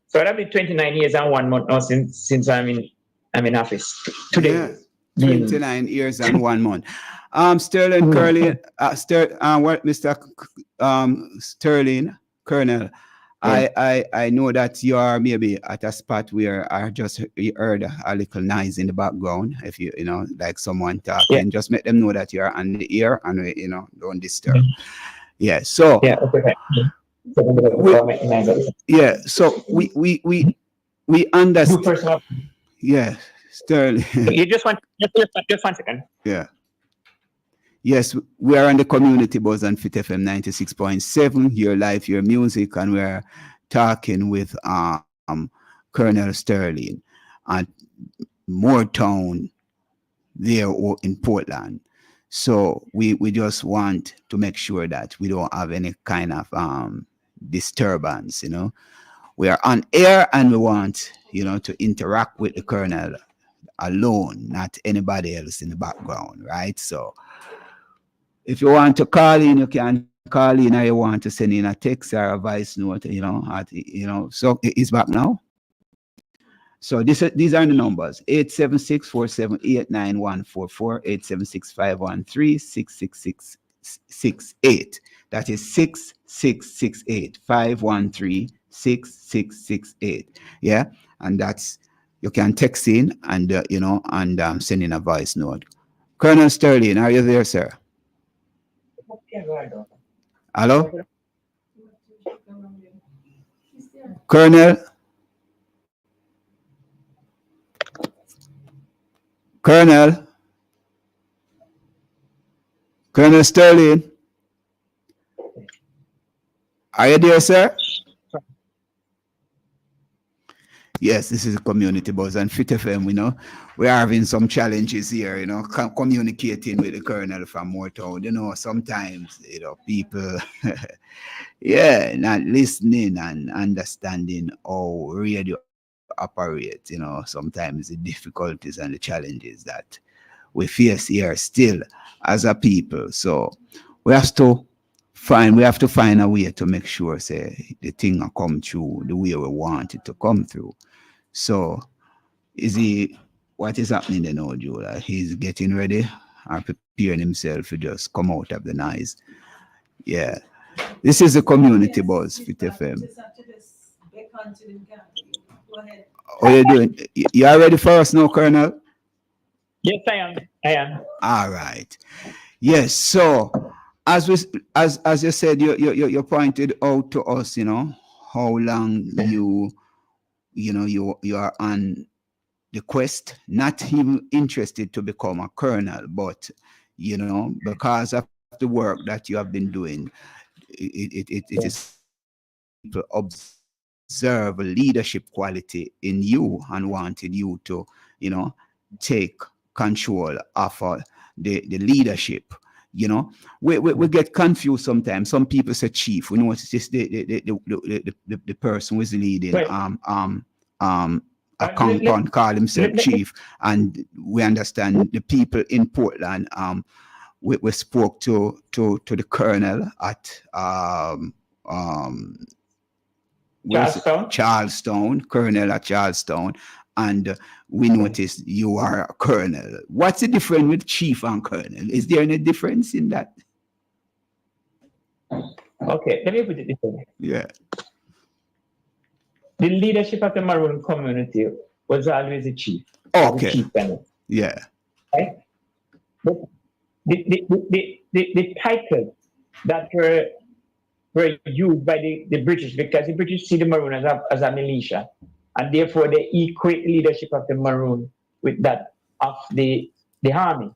Speaker 12: So that'll be 29 years and 1 month now since I'm in office today.
Speaker 10: Yeah, 29 years and 1 month. Sterling Curley, Mr. Sterling Colonel, I know that you are maybe at a spot where I just heard a little noise in the background. If you know, like someone talking, just make them know that you're on the air, and you know, don't disturb. Yeah. So. Yeah. Okay. So we understand. Yeah, Sterling.
Speaker 12: You just one second.
Speaker 10: Yeah. Yes, we are on the community buzz on Fit FM 96.7, your life, your music, and we're talking with Colonel Sterling at Moortown there in Portland. So we just want to make sure that we don't have any kind of disturbance, you know. We are on air, and we want, you know, to interact with the Colonel alone, not anybody else in the background, right? So if you want to call in, you can call in, or you want to send in a text or a voice note, you know. So he's back now. So these are the numbers: 876-478-9144, 876-513-66668. That is 6668, 513-6668. Yeah, and that's, you can text in and send in a voice note. Colonel Sterling, are you there, sir? Hello, Colonel. Colonel Sterling, are you there, sir? Yes, this is a community buzz and Fit FM. We're having some challenges here, communicating with the Colonel from Moortown. Sometimes, people, not listening and understanding how radio operate, sometimes the difficulties and the challenges that we face here still as a people. So we have to find a way to make sure, say, the thing will come through the way we want it to come through. So what is happening then now, Jola? He's getting ready or preparing himself to just come out of the noise. Yeah. This is the community buzz, Fit FM. What are you doing? You are ready for us now, Colonel?
Speaker 12: Yes, I am.
Speaker 10: All right. Yes. So, as you said, you pointed out to us, how long you are on the quest, not even interested to become a colonel, but because of the work that you have been doing, it is people observe leadership quality in you and wanted you to, take control of the leadership. We get confused sometimes. Some people say chief. We know it's just the person who is leading. A compound call himself chief, and we understand the people in Portland. We spoke to the colonel at Charlestown, colonel at Charlestown, and we noticed you are a colonel. What's the difference with chief and colonel? Is there any difference in that?
Speaker 12: Okay, let me put it this way.
Speaker 10: Yeah.
Speaker 12: The leadership of the Maroon community was always the chief.
Speaker 10: Okay.
Speaker 12: The chief
Speaker 10: yeah.
Speaker 12: Right? But the titles that were used by the British, because the British see the Maroon as a militia, and therefore they equate leadership of the Maroon with that of the army.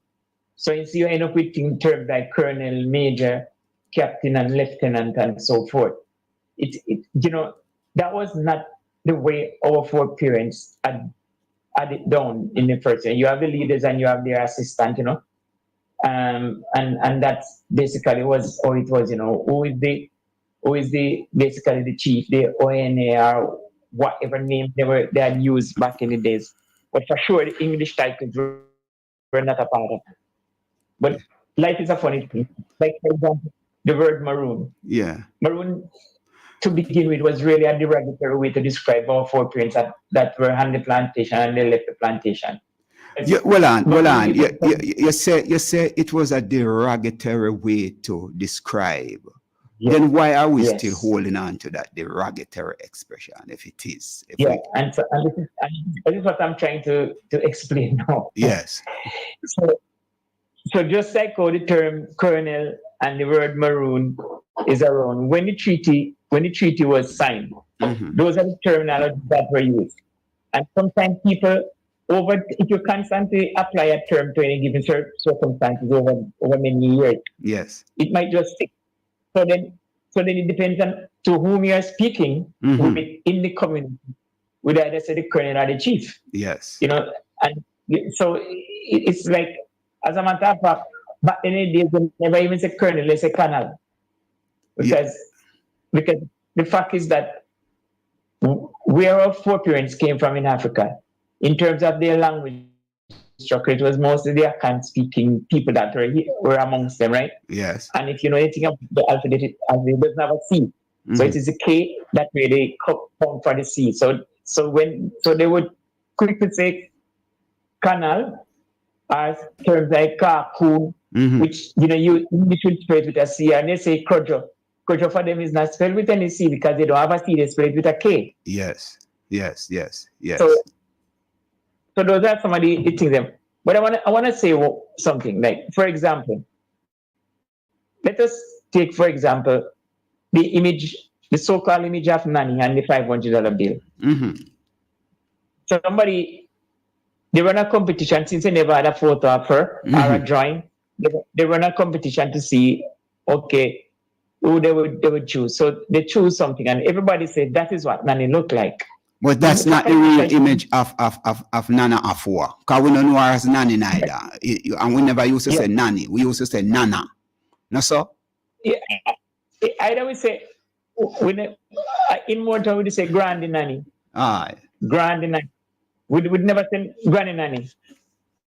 Speaker 12: So you end up with terms like colonel, major, captain, and lieutenant, and so forth. That was not the way our foreparents had it done in the first year. You have the leaders and you have their assistant, and that's basically was how it was. Who is basically the chief, the ONA or whatever name they had used back in the days. But for sure, the English titles were not a part of it. But life is a funny thing. Like, for example, the word maroon.
Speaker 10: Yeah.
Speaker 12: Maroon, to begin with, was really a derogatory way to describe our foreparents that were on the plantation and they left the plantation.
Speaker 10: Yeah, well on. You say it was a derogatory way to describe. Yes. Then why are we still holding on to that derogatory expression if it is?
Speaker 12: And this is what I'm trying to explain now.
Speaker 10: Yes.
Speaker 12: So just like how the term colonel and the word maroon is around, when the treaty was signed, those are the terminology that were used. And sometimes people if you constantly apply a term to any given circumstances over many years,
Speaker 10: yes,
Speaker 12: it might just stick. So then it depends on to whom you are speaking with in the community. Would either say the colonel or the chief?
Speaker 10: Yes.
Speaker 12: And so it's like, as a matter of fact, back in the days, they never even say colonel, they say colonel. Because the fact is that where our foreparents came from in Africa, in terms of their language structure, it was mostly the Akan-speaking people that were amongst them, right?
Speaker 10: Yes.
Speaker 12: And if you know anything about the alphabet, it doesn't have a C. So it is a K that really come for the C. So they would quick to say canal, as terms like carcoon, which you should spell it with a C, and they say krojo. Krojo for them is not spelled with any C because they don't have a C, they spell it with a K.
Speaker 10: Yes.
Speaker 12: So those are some of the things them. But I wanna say something, like for example, let us take for example the so-called image of Nanny and the $500 bill. Somebody, they run a competition since they never had a photo of her or a drawing. They run a competition to see, okay, who they would choose. So they choose something, and everybody said that is what Nanny looked like.
Speaker 10: But that's not the real image of Nana Afua. Because we don't know her as Nanny neither. And we never used to say Nanny. We used to say Nana. No, so?
Speaker 12: Yeah. Either we say, in Motown, we say Grandy Nanny. Grandy Nanny. We'd never say Granny Nanny.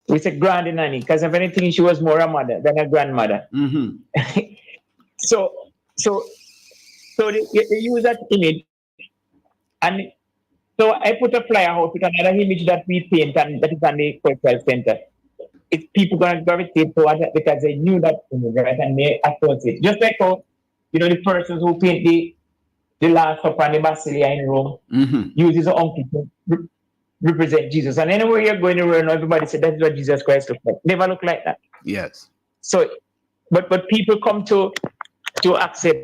Speaker 12: We say Grandy Nanny because if anything, she was more a mother than a grandmother. So they use that image, and so I put a flyer out with another image that we paint, and that is on the cultural center. It's people gonna gravitate towards it because they knew that image, right? And they associate. Just like how the persons who paint the Last Supper and the Basilia in Rome uses an uncle to represent Jesus. And anywhere you're going around, everybody said that's what Jesus Christ looks like. Never look like that.
Speaker 10: Yes.
Speaker 12: So, but people come to accept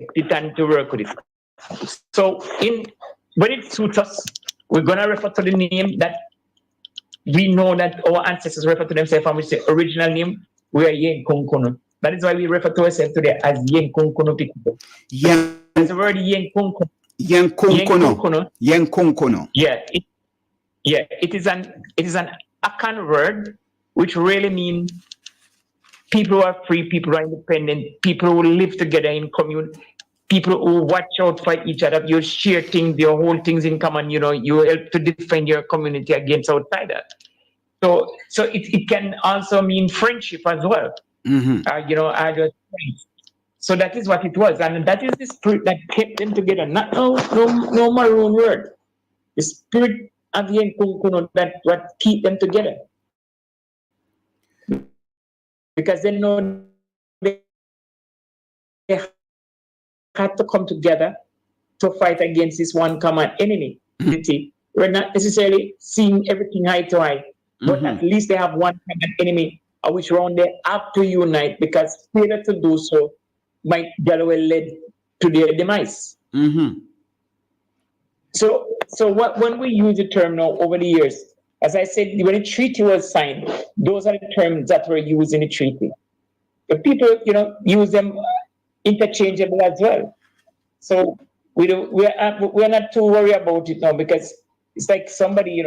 Speaker 12: it and to work with it. So when it suits us, we're gonna refer to the name that we know that our ancestors refer to themselves, and we say original name, we are Yen Konkono. That is why we refer to ourselves today as Yen Konkono people. The word Yen Konkono.
Speaker 10: Yen Konkono. Yen Konkono.
Speaker 12: Yeah. It is an Akan word, which really means people who are free, people who are independent, people who live together in commune, people who watch out for each other. You share things, you hold things in common. You help to defend your community against outsiders. So it can also mean friendship as well. Are just friends. So that is what it was, and that is the spirit that kept them together. Not no maroon word. The spirit of the Nkunkuno that what keep them together, because they know they had to come together to fight against this one common enemy. We're not necessarily seeing everything eye to eye, but at least they have one common enemy, which round they have to unite, because failure to do so might very well lead to their demise. So when we use the term now over the years, as I said, when the treaty was signed, those are the terms that were used in the treaty. But people, use them interchangeable as well. So we're not too worried about it now, because it's like somebody,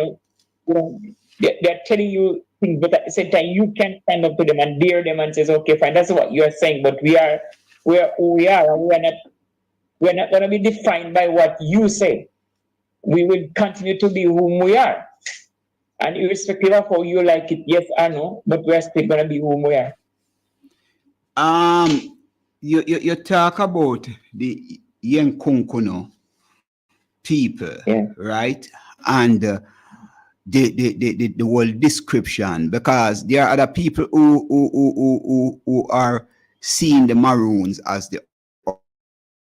Speaker 12: they're telling you things, but at the same time you can stand up to them and dare them and says, okay, fine, that's what you're saying, but we are who we are, and we're not going to be defined by what you say. We will continue to be whom we are, and irrespective of how you like it, yes or no, but we're still going to be whom we are.
Speaker 10: You talk about the Yenkunkuno people, right? And the whole description, because there are other people who are seeing the Maroons as the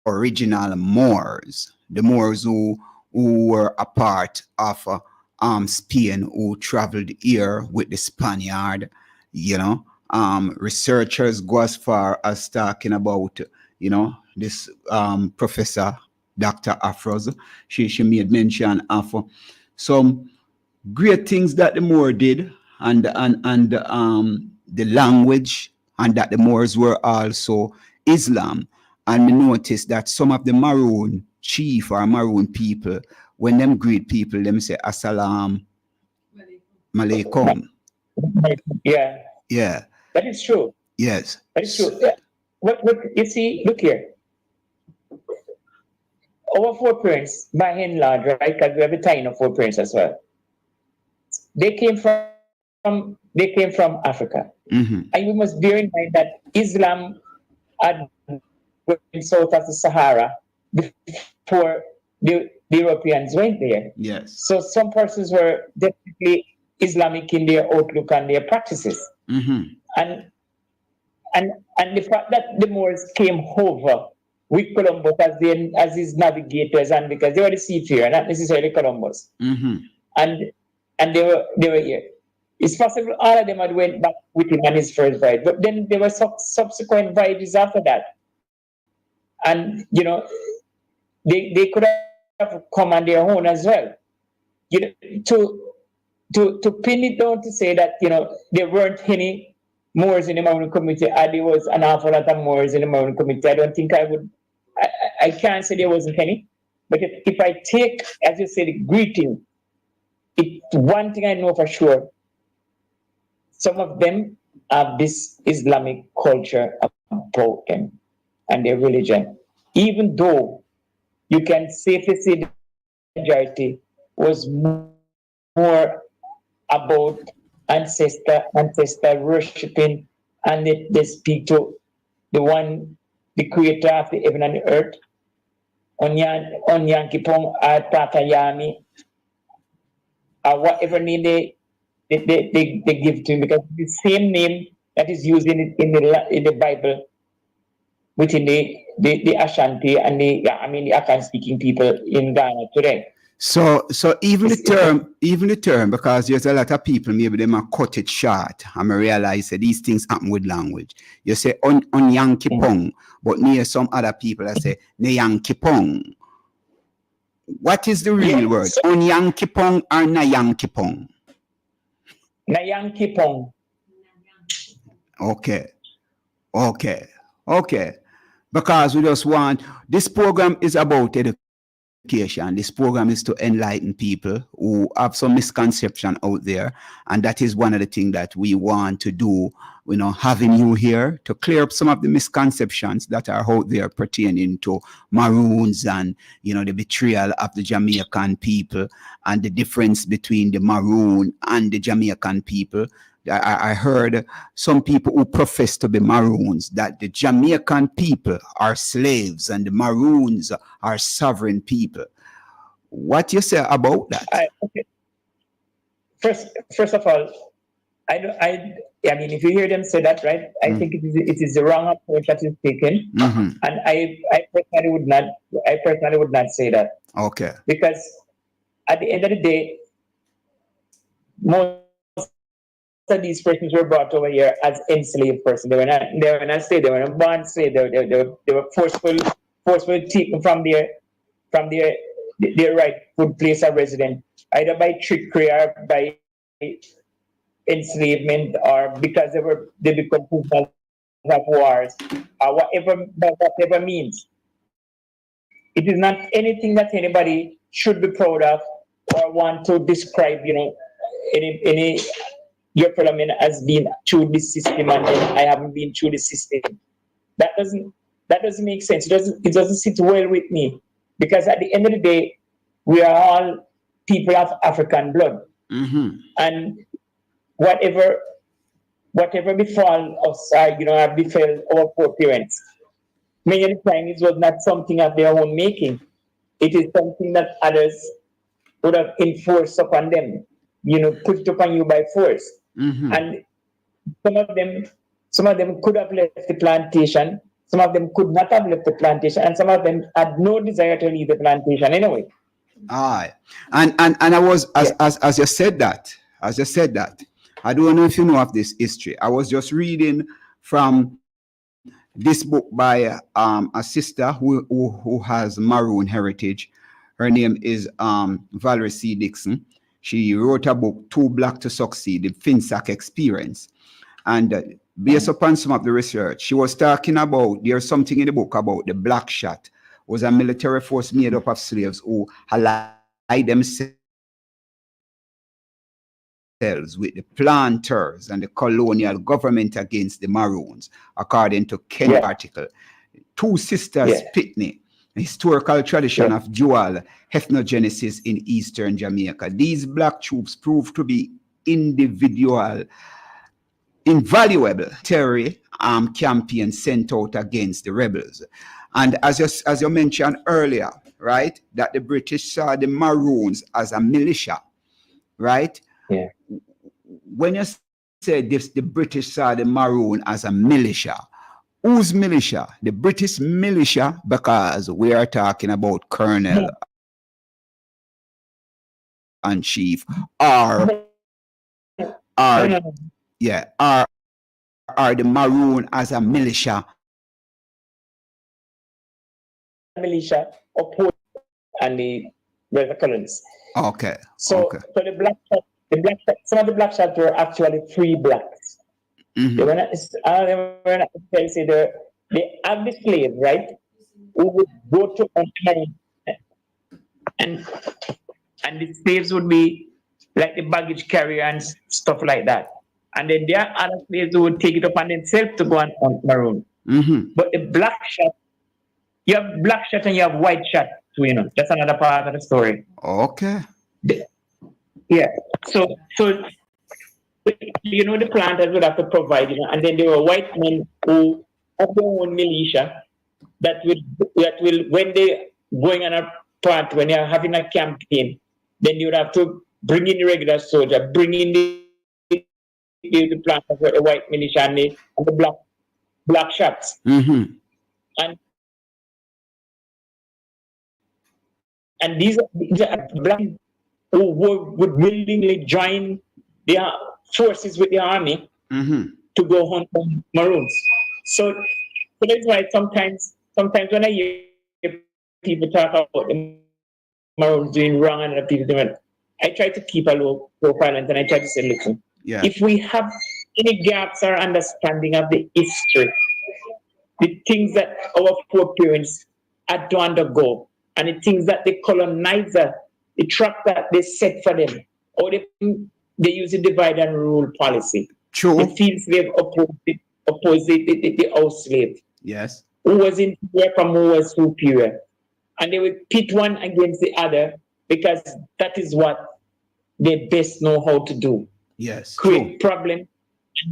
Speaker 10: original Moors, the Moors who were a part of Spain, who traveled here with the Spaniard. Researchers go as far as talking about, this Professor Dr. Afros. She made mention of some great things that the Moor did, and the language, and that the Moors were also Islam. And we noticed that some of the Maroon chief or Maroon people, when them greet people, them say Assalamu alaikum. Yeah.
Speaker 12: That is true.
Speaker 10: Yes.
Speaker 12: That is true. Yeah. What you see, look here. Our foreparents, by and large, right? Because we have a tie of foreparents as well. They came from Africa. And we must bear in mind that Islam had went south of the Sahara before the Europeans went there.
Speaker 10: Yes.
Speaker 12: So some persons were definitely Islamic in their outlook and their practices. And the fact that the Moors came over with Columbus as his navigators, and because they were the seafarer, not necessarily Columbus, and they were here. It's possible all of them had went back with him on his first voyage, but then there were subsequent voyages after that, and you know they could have come on their own as well. You know, to pin it down to say that there weren't any Moors in the Maroon community, and there was an awful lot of Moors in the Maroon community. I don't think I can't say there wasn't any, but if I take, as you say, the greeting, one thing I know for sure, some of them have this Islamic culture about them and their religion, even though you can safely say the majority was more about ancestor worshipping, and they speak to the creator of the heaven and the earth. Onyankipong Tatayami, or whatever name they give to him, because the same name that is used in the Bible within the Ashanti and the Akan speaking people in Ghana today.
Speaker 10: So even the term, because there's a lot of people, maybe they might cut it short, and I realize that these things happen with language. You say on Yankipong, but near some other people that say Nyankipong. What is the real word? On Yankipong or Nyankipong?
Speaker 12: Nyankipong.
Speaker 10: Okay. Because we just want, this program is about education. This program is to enlighten people who have some misconception out there, and that is one of the things that we want to do, having you here to clear up some of the misconceptions that are out there pertaining to Maroons and the betrayal of the Jamaican people and the difference between the Maroon and the Jamaican people. I heard some people who profess to be Maroons that the Jamaican people are slaves and the Maroons are sovereign people. What you say about that?
Speaker 12: Okay. First of all, I mean, if you hear them say that, right? I think it is the wrong approach that is taken, and I personally would not say that. Okay. Because at the end of the day, most of these persons were brought over here as enslaved persons. They were not slaves. They were not born slaves. They were forcefully taken from their rightful place of residence, either by trickery or by enslavement, or because they become prisoners of wars, or whatever means. It is not anything that anybody should be proud of or want to describe, any your fellow men as being through this system, and then I haven't been through the system. That doesn't make sense. It doesn't sit well with me, because at the end of the day, we are all people of African blood, and whatever befall us, befell our poor parents, many times it was not something of their own making. It is something that others would have enforced upon them, put it upon you by force. And some of them could have left the plantation, some of them could not have left the plantation, and some of them had no desire to leave the plantation anyway.
Speaker 10: Aye. And I was, as you said that, I don't know if you know of this history. I was just reading from this book by a sister who has Maroon heritage. Her name is Valerie C. Dixon. She wrote a book, Too Black to Succeed, the FinSAC Experience. And based upon some of the research, she was talking about, there's something in the book about the Black Shot, was a military force made up of slaves who allied themselves with the planters and the colonial government against the Maroons, according to Ken article. Two Sisters Pitney, a historical tradition of dual ethnogenesis in eastern Jamaica. These black troops proved to be invaluable terror campaign sent out against the rebels. And as you mentioned earlier, right? That the British saw the Maroons as a militia, right?
Speaker 12: Yeah.
Speaker 10: When you say this, the British saw the Maroon as a militia. Whose militia? The British militia, because we are talking about Colonel and Chief, are the Maroon as a militia.
Speaker 12: Militia opposed and the colonists.
Speaker 10: Okay.
Speaker 12: So the black shot, some of the black shots were actually free blacks.
Speaker 10: Mm-hmm.
Speaker 12: They were not, they have the slave, right? Who would go to and the slaves would be like the baggage carrier and stuff like that. And then there are other slaves who would take it upon themselves to go on Maroon.
Speaker 10: Mm-hmm.
Speaker 12: But the black shot, you have black shot and you have white shot too, you know. That's another part of the story.
Speaker 10: Okay.
Speaker 12: Yeah. So you know the planters would have to provide, you know, and then there were white men who have their own militia that will when they going on a part, when they're having a campaign, then you would have to bring in the regular soldier, bring in the planters, the white militia and the black shots.
Speaker 10: Mm-hmm.
Speaker 12: And these are black who would willingly join their forces with the army to go hunt on Maroons. So that's why sometimes when I hear people talk about the Maroons doing wrong and other people doing, I try to keep a low profile and then I try to say, listen, if we have any gaps or understanding of the history, the things that our foreparents had to undergo, and the things that the colonizer, the trap that they set for them, or they use the divide and rule policy.
Speaker 10: True.
Speaker 12: The field slave opposed the house slave.
Speaker 10: Yes.
Speaker 12: Who was inferior from who was superior. And they would pit one against the other because that is what they best know how to do.
Speaker 10: Yes.
Speaker 12: Create problem,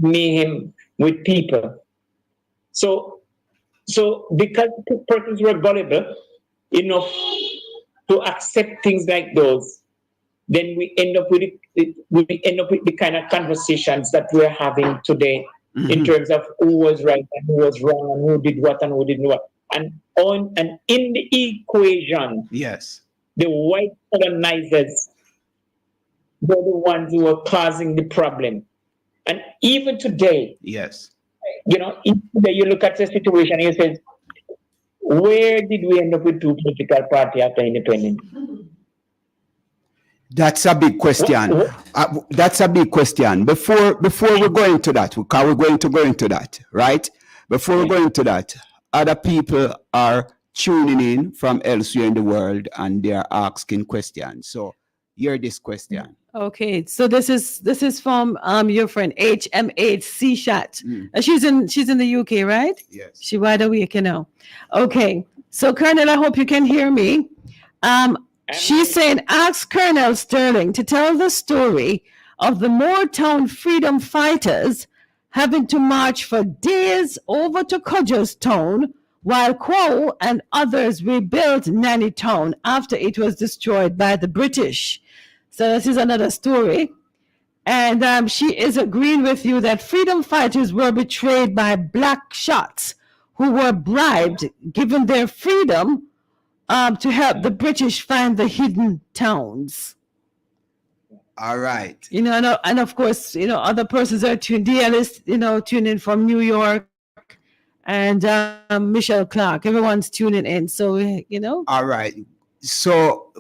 Speaker 12: mayhem with people. So because persons were gullible enough to accept things like those, then we end up with the kind of conversations that we're having today in terms of who was right and who was wrong and who did what and who didn't what. And in the equation,
Speaker 10: yes,
Speaker 12: the white colonizers were the ones who were causing the problem. And even today,
Speaker 10: yes,
Speaker 12: you know, you look at the situation and you say, where did we end up with two political parties after independence?
Speaker 10: That's a big question. That's a big question. Before we go into that, because we're going to go into that, right? Before we go into that, other people are tuning in from elsewhere in the world and they are asking questions. So hear this question.
Speaker 6: Okay, so this is from your friend HMH Shot. She's in the UK, right?
Speaker 10: Yes.
Speaker 6: She wide awake, you know. Okay, so Colonel, I hope you can hear me. She's saying, ask Colonel Sterling to tell the story of the Moortown freedom fighters having to march for days over to Cudgerstown while Quo and others rebuilt Nannytown after it was destroyed by the British. So this is another story. And she is agreeing with you that freedom fighters were betrayed by black shots who were bribed, given their freedom, to help the British find the hidden towns.
Speaker 10: All right.
Speaker 6: You know, and of course, you know, other persons are tuned in from New York, and Michelle Clark. Everyone's tuning in. So, you know. All
Speaker 10: right. So,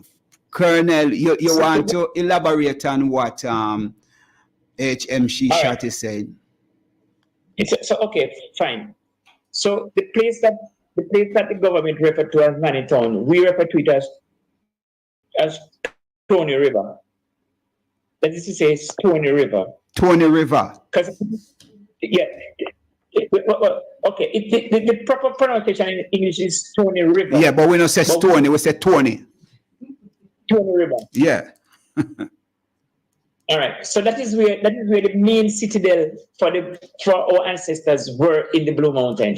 Speaker 10: Colonel, you want to elaborate on what HMC Shot is saying?
Speaker 12: So, okay, fine. So the place that the government referred to as Nannytown, we refer to it as Stony River. That is to say, Stony River.
Speaker 10: Stony River.
Speaker 12: Because, yeah, okay, the proper pronunciation in English is Stony River.
Speaker 10: Yeah, but we don't say Stony, we say Tony.
Speaker 12: Stony River.
Speaker 10: Yeah.
Speaker 12: All right. So that is where the main citadel for our ancestors were in the Blue Mountain.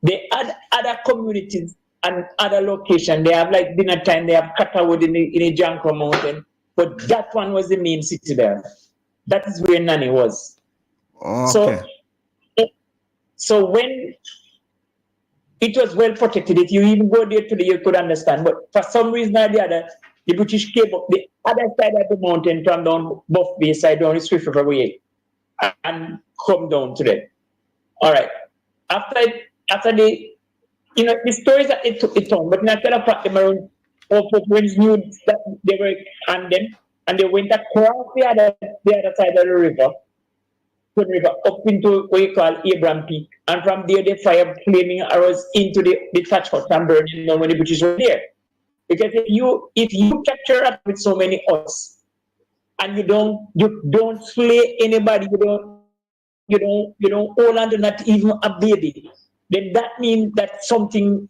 Speaker 12: They had other communities and other location. They have like dinner time, they have Catterwood in the Janko Mountain. But that one was the main city there. That is where Nani was.
Speaker 10: Okay.
Speaker 12: So when it was well protected, if you even go there today, you could understand. But for some reason or the other, the British came up the other side of the mountain from down Buff Bay side down the Swift River way and come down to there. All right. After the, the stories that it took it on, but not tell a fact them around all friends knew that they were on them, and they went across the other side of the river, up into what you call Abraham Peak, and from there they fire flaming arrows into the thatch hut and burning down when the British were there. Because if you capture up with so many odds, and you don't slay anybody, you don't hold on to not even a baby, then that means that something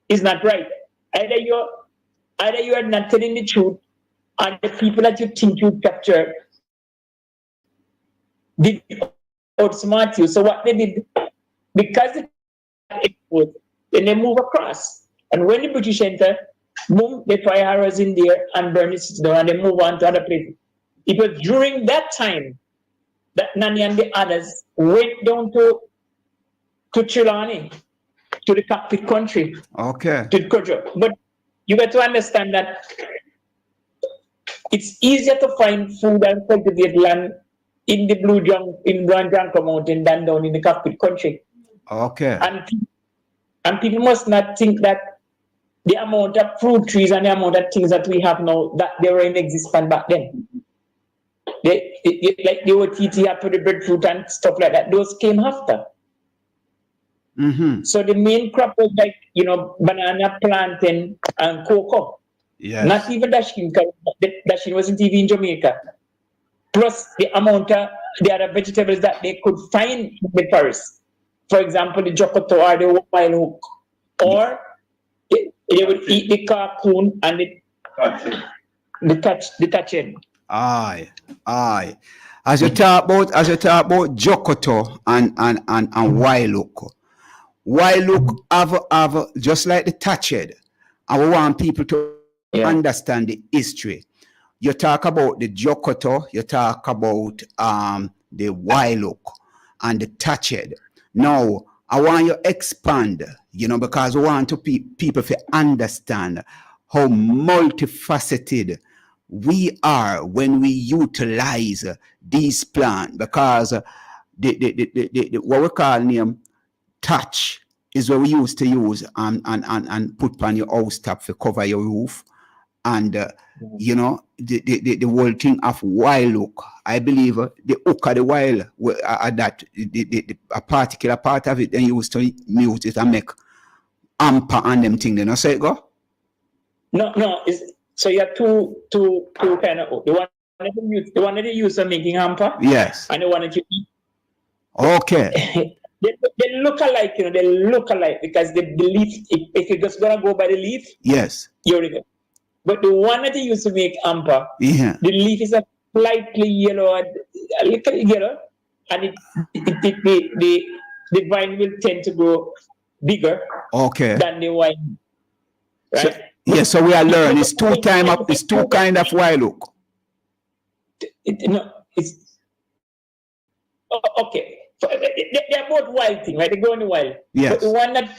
Speaker 12: is not right. Either you are not telling the truth, and the people that you think you captured did outsmart you. So what they did, because it was, then they move across. And when the British enter, boom, they fire arrows in there and burn it down, and they move on to other places. It was during that time that Nani and the others went down to Trelawney, to the cockpit country.
Speaker 10: Okay.
Speaker 12: To Kojo. But you got to understand that it's easier to find food and cultivate land in the Blue Janko Mountain than down in the cockpit country.
Speaker 10: Okay.
Speaker 12: And people must not think that the amount of fruit trees and the amount of things that we have now, that they were in existence back then. Like the OTT after the breadfruit and stuff like that, those came after.
Speaker 10: Mm-hmm.
Speaker 12: So the main crop was like, banana, plantain, and cocoa.
Speaker 10: Yes.
Speaker 12: Not even Dashkin, because Dashkin wasn't even in Jamaica. Plus the amount of the other vegetables that they could find in the forest. For example, the jokoto or the wild hook. Or they would eat the cocoon and the touching.
Speaker 10: Aye. As you talk about jokoto and wild hook have just like the touched. I want people to understand the history. You talk about the jokoto, you talk about the wild hook and the touched. Now I want you to expand, because I want to people to understand how multifaceted we are when we utilize these plants, because the what we call name touch is what we used to use and put on your house top to cover your roof, and the whole thing of wild hook. I believe the hook of the wild that a particular part of it they used to mute it and make amper and them thing. They not say it go.
Speaker 12: No. So you have two kind of hook. The one that they use for making hamper.
Speaker 10: Yes.
Speaker 12: And the one that you eat.
Speaker 10: Okay.
Speaker 12: they look alike, they look alike because the leaf, if you're just gonna go by the leaf,
Speaker 10: yes,
Speaker 12: you're good. But the one that they use to make hamper,
Speaker 10: the
Speaker 12: leaf is a slightly yellow, a little yellow, and the vine will tend to grow bigger than the wine. Right?
Speaker 10: So we are learning. It's two kind of wild hook.
Speaker 12: Okay. So they're both wild things, right? They go in the wild.
Speaker 10: Yes.
Speaker 12: But the one that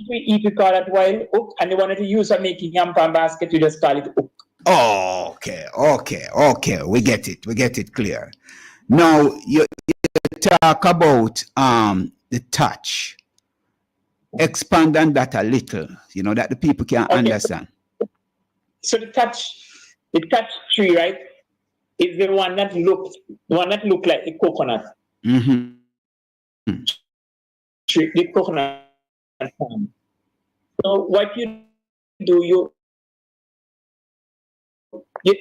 Speaker 12: we eat, we call that wild hook, and the one that we use for making yam pan basket, we just call it hook.
Speaker 10: Oh, okay. We get it clear. Now you talk about the touch. Expand on that a little, that the people can understand.
Speaker 12: So the touch tree, right, is the one that look like the coconut.
Speaker 10: Mm-hmm.
Speaker 12: Tree, the coconut palm. So what you do, you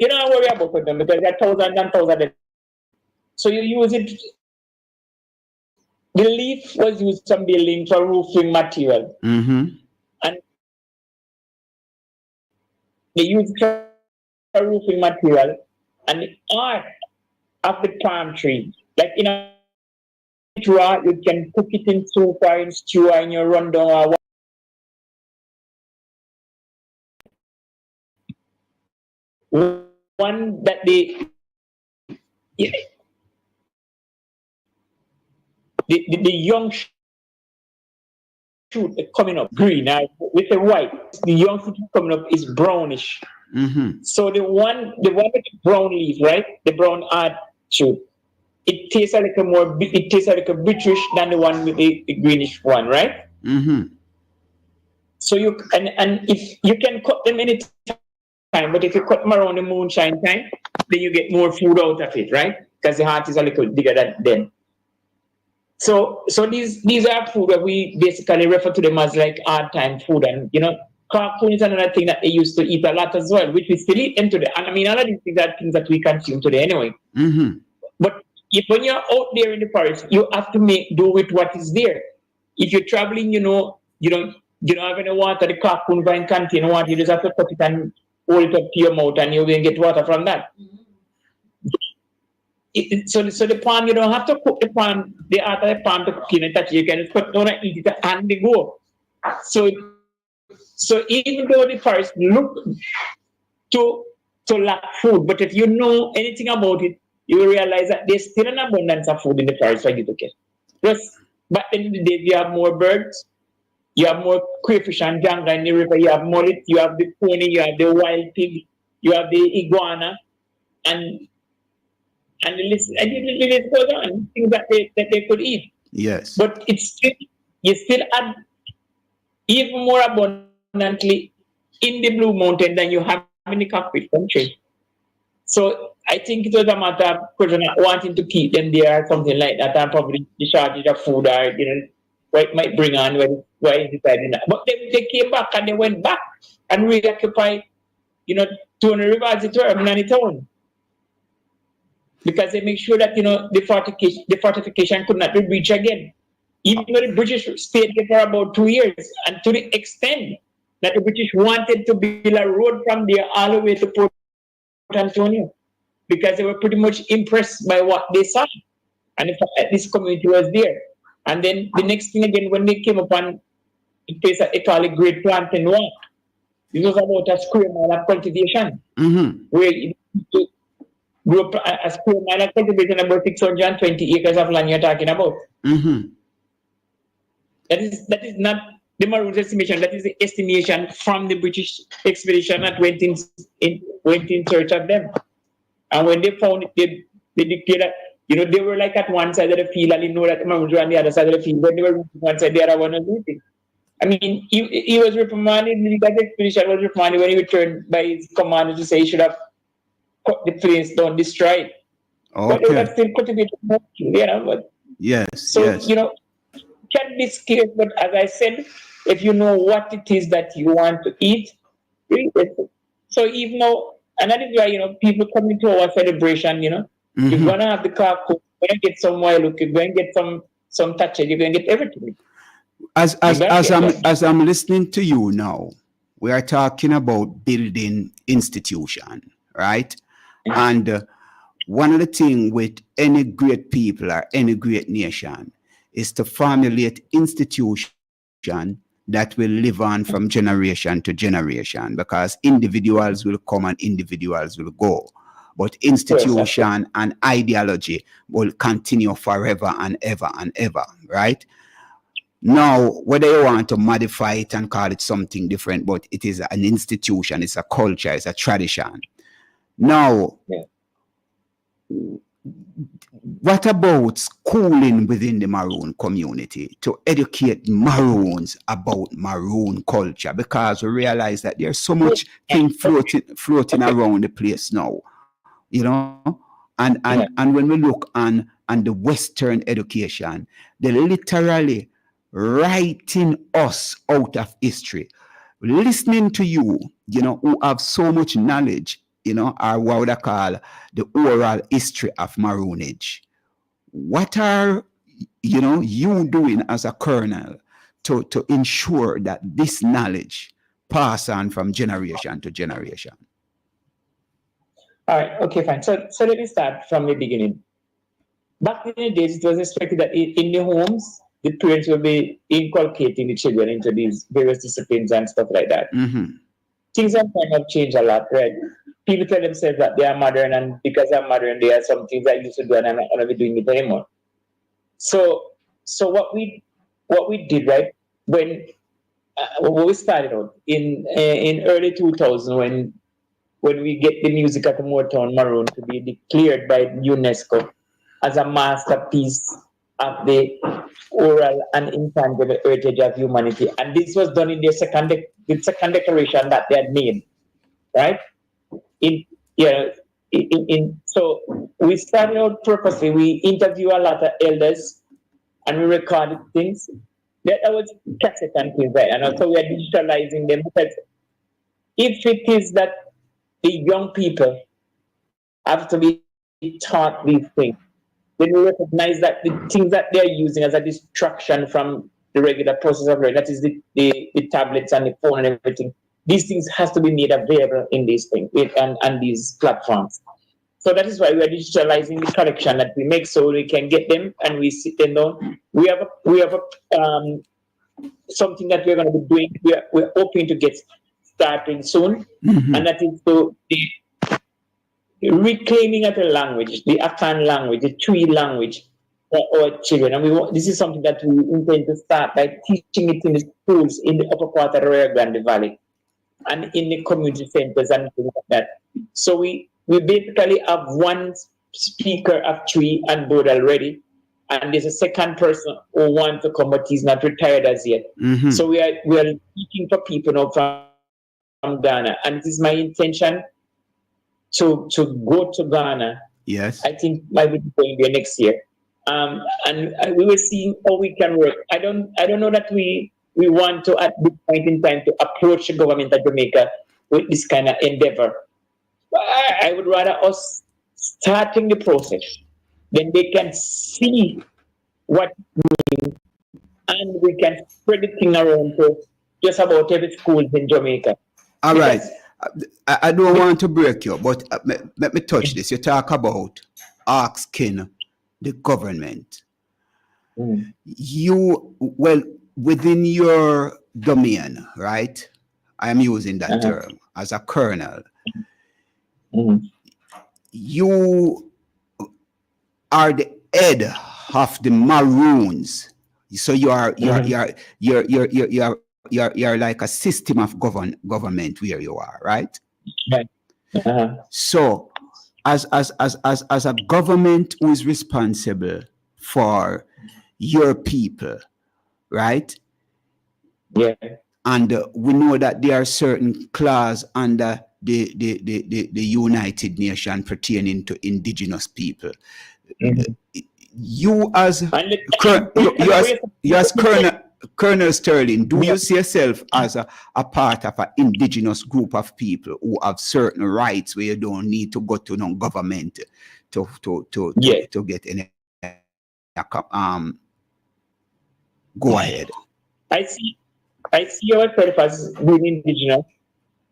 Speaker 12: don't worry about them because there are thousands and thousands. So you use it. The leaf was used for building for roofing material.
Speaker 10: Mm-hmm.
Speaker 12: And they use it for roofing material. And the art of the palm tree, like in a draw, you can cook it in soup or in stew or in your rundown or one that the young shoot coming up green with the white. The young shoot coming up is brownish. So the one with the brown leaf, right? The brown hard shoot. It tastes like a biterish than the one with the greenish one, right? So you and if you can cut them any time, but if you cut them around the moonshine time, then you get more food out of it, right? Because the heart is a little bigger than them. So these are food that we basically refer to them as like hard time food, and carcoon is another thing that they used to eat a lot as well, which we still eat them today. And I mean, all of these things are things that we consume today anyway. But when you're out there in the forest, you have to do with what is there. If you're traveling, you don't have any water, the carcoon vine contain water, you just have to cut it and hold it up to your mouth and you will get water from that. So the palm, you don't have to cook the palm, the out of the palm to cook and touch it. You can just put down and eat it and they go. So even though the forest look to lack food, but if you know anything about it, you will realize that there's still an abundance of food in the forest for you to get. Plus, back in the days, you have more birds, you have more crayfish and janga in the river, you have mullet, you have the pony, you have the wild pig, you have the iguana, and the list goes on, things that they could eat.
Speaker 10: Yes.
Speaker 12: But you still add even more abundantly in the Blue Mountain than you have in the Cockpit country. So I think it was a matter of wanting to keep them there or something like that, and probably the shortage of food or what it might bring on why is deciding that. But they came back and they went back and reoccupied, Tony River as it were, Nani Town. Because they make sure that the fortification could not be breached again. Even though the British stayed there for about 2 years, and to the extent that the British wanted to build a road from there all the way to Port Antonio, because they were pretty much impressed by what they saw, and the fact that this community was there. And then the next thing again, when they came upon the place that they call it Great Plantain Walk, this was about a square mile of cultivation, where to grow a square mile of cultivation about 620 acres of land you're talking about. That is not the Maroons' estimation. That is the estimation from the British expedition that went in search of them. And when they found it, they declared that they were like at one side of the field, and they know that the Maroons were on the other side of the field. When they were on one side, the other one was looting. I mean, he was reprimanded. The expedition was reprimanded when he returned by his commander to say he should have cut the place down, destroyed.
Speaker 10: Okay.
Speaker 12: But they were still cultivating, But
Speaker 10: yes.
Speaker 12: So can be scared, but as I said, if you know what it is that you want to eat, so even though, and that is why people come into our celebration, you're gonna have the carcoon, you're gonna get some wild look, you're gonna get some touch, you're gonna get everything.
Speaker 10: As I'm listening to you now, we are talking about building institution, right? And one of the things with any great people or any great nation is to formulate institution that will live on from generation to generation, because individuals will come and individuals will go. But institution and ideology will continue forever and ever and ever, right? Now, whether you want to modify it and call it something different, but it is an institution, it's a culture, it's a tradition. Now, what about schooling within the Maroon community to educate Maroons about Maroon culture? Because we realize that there's so much thing floating around the place now, and when we look on the Western education, they're literally writing us out of history. Listening to you, who have so much knowledge, are what would I call the oral history of Maroonage. What are you doing as a colonel to ensure that this knowledge pass on from generation to generation?
Speaker 12: All right, okay, fine. So let me start from the beginning. Back in the days, it was expected that in the homes, the parents will be inculcating the children into these various disciplines and stuff like that. Things have kind of changed a lot, right? people tell themselves that they are modern, and because I'm modern, there are some things I used to do and I'm not going to be doing it anymore. So what we did, right, when we started out in early 2000, when we get the music at the Motown Maroon to be declared by UNESCO as a masterpiece of the oral and intangible heritage of humanity, and this was done in the second declaration that they had made, right? So we started out purposely. We interview a lot of elders, and we recorded things. That was cassette and things, right? And also we are digitalizing them, because if it is that the young people have to be taught these things, then we recognize that the things that they're using as a distraction from the regular process of learning, that is the tablets and the phone and everything, these things has to be made available in these things and these platforms. So that is why we are digitalizing the collection that we make, so we can get them and we sit them down. We have something that we're going to be doing. We're hoping to get started soon, and that is to the reclaiming of the language, the Akan language, the Twi language for our children. And this is something that we intend to start by teaching it in the schools in the upper part of the Rio Grande Valley and in the community centers and things like that. So we basically have one speaker of Twi and Board already, and there's a second person who wants to come, but he's not retired as yet. So we are looking for people now from Ghana, and it is my intention to go to Ghana.
Speaker 10: Yes,
Speaker 12: I think I will be going there next year, and we will see how we can work. I don't know that we want to at this point in time to approach the government of Jamaica with this kind of endeavor. I would rather us starting the process, then they can see what it means, and we can spread the thing around to just about every school in Jamaica.
Speaker 10: All right. I don't want to break you, but let me touch this. You talk about asking the government. You, well, within your domain, right? I am using that term as a colonel. You are the head of the Maroons, so you're like a system of government where you are, right? So, as a government who is responsible for your people, right?
Speaker 12: Yeah.
Speaker 10: And we know that there are certain clauses under the United Nations pertaining to indigenous people. You as Colonel Sterling, do you see yourself as a part of an indigenous group of people who have certain rights where you don't need to go to no government to get any go ahead.
Speaker 12: I see ourselves as being indigenous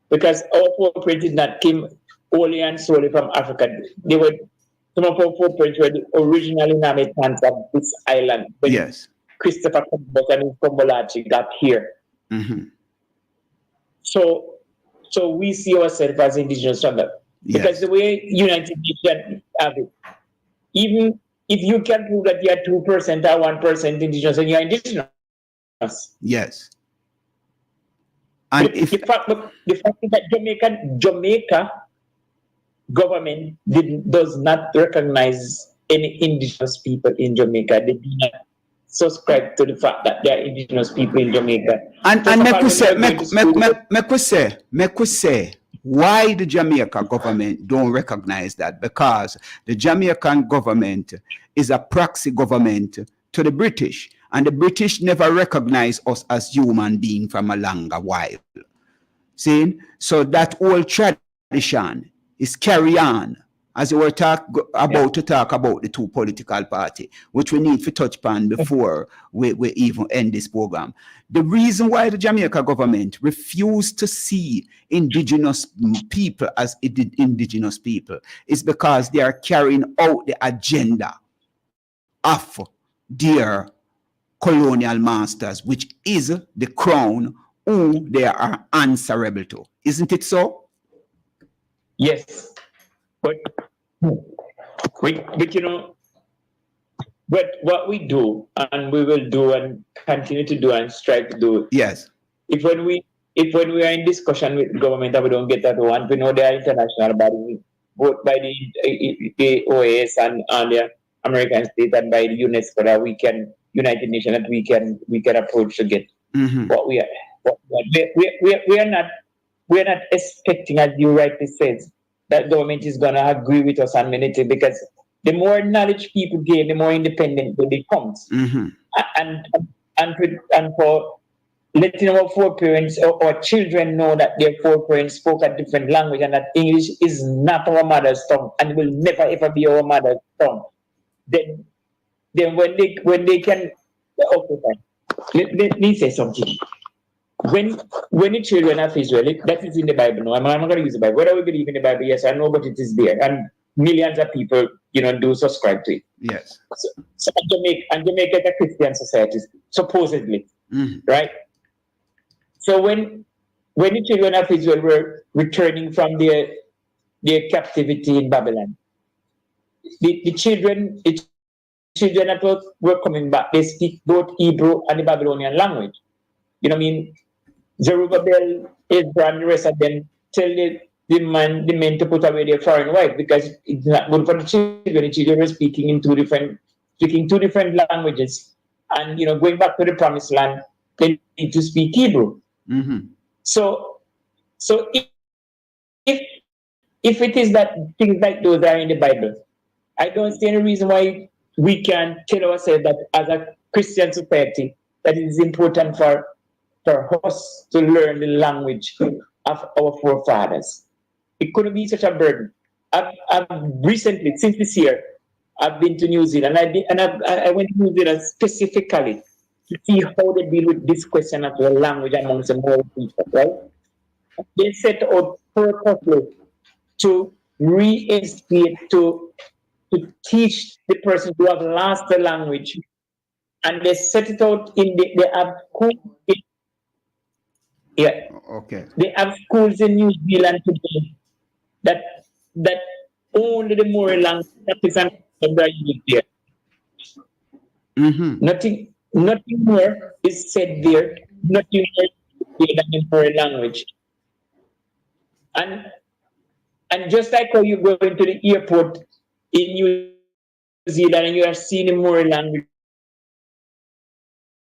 Speaker 12: because our footprint did not came only and solely from Africa. They were some of our footprints were the original inhabitants of this island.
Speaker 10: Yes.
Speaker 12: Christopher Columbus and his Combolachi got here. So we see ourselves as indigenous from that. Because the way United Nations have it, even if you can prove that you are 2% or 1% indigenous, and you are indigenous.
Speaker 10: Yes. And
Speaker 12: the fact is that Jamaica government does not recognize any indigenous people in Jamaica. They do not subscribe to the fact that there are indigenous people in Jamaica.
Speaker 10: And make we say why the Jamaica government don't recognize that, because the Jamaican government is a proxy government to the British, and the British never recognize us as human beings from a longer while. See, so that old tradition is carry on as we were to talk about the two political parties, which we need to touch upon before we even end this program. The reason why the Jamaica government refused to see indigenous people as indigenous people is because they are carrying out the agenda of their colonial masters, which is the crown who they are answerable to. Isn't it so?
Speaker 12: Yes, but you know, but what we do and we will do and continue to do and strive to do.
Speaker 10: Yes.
Speaker 12: If when we are in discussion with the government and we don't get that one, we know there are international bodies, both by the OAS and the American state and by the UNESCO that we can United Nations that we can approach to get what we are. We are not expecting, as you rightly said, that government is gonna agree with us on many things, because the more knowledge people gain, the more independent they become. And for letting our foreparents or children know that their foreparents spoke a different language and that English is not our mother's tongue and will never ever be our mother's tongue. Then when they can, okay, fine. Let me say something. When the children of Israel, that is in the Bible. No, I'm not going to use the Bible. Whether we believe in the Bible, yes, I know, but it is there, and millions of people, do subscribe to it.
Speaker 10: Yes.
Speaker 12: So Jamaica is a Christian society, supposedly, right? So when the children of Israel were returning from their captivity in Babylon, the children that were coming back, they speak both Hebrew and the Babylonian language. You know what I mean? Zerubbabel, Ezra, and the rest of them tell the men to put away their foreign wife, because it's not good for the children. The children were speaking two different languages, and going back to the promised land, they need to speak Hebrew. So if it is that things like those are in the Bible, I don't see any reason why we can tell ourselves that as a Christian society that it is important for us to learn the language of our forefathers. It couldn't be such a burden. I've recently, since this year, I've been to New Zealand. I went to New Zealand specifically to see how they deal with this question of the language amongst the more people, right? They set out purposely to reinstate, to teach the person who have lost the language, and they set it out they have schools.
Speaker 10: Okay.
Speaker 12: They have schools in New Zealand today that only the Maori language are used there. Nothing more is said there. Nothing more is said than the Maori language. And just like how you go into the airport in New Zealand and you are seeing the Maori language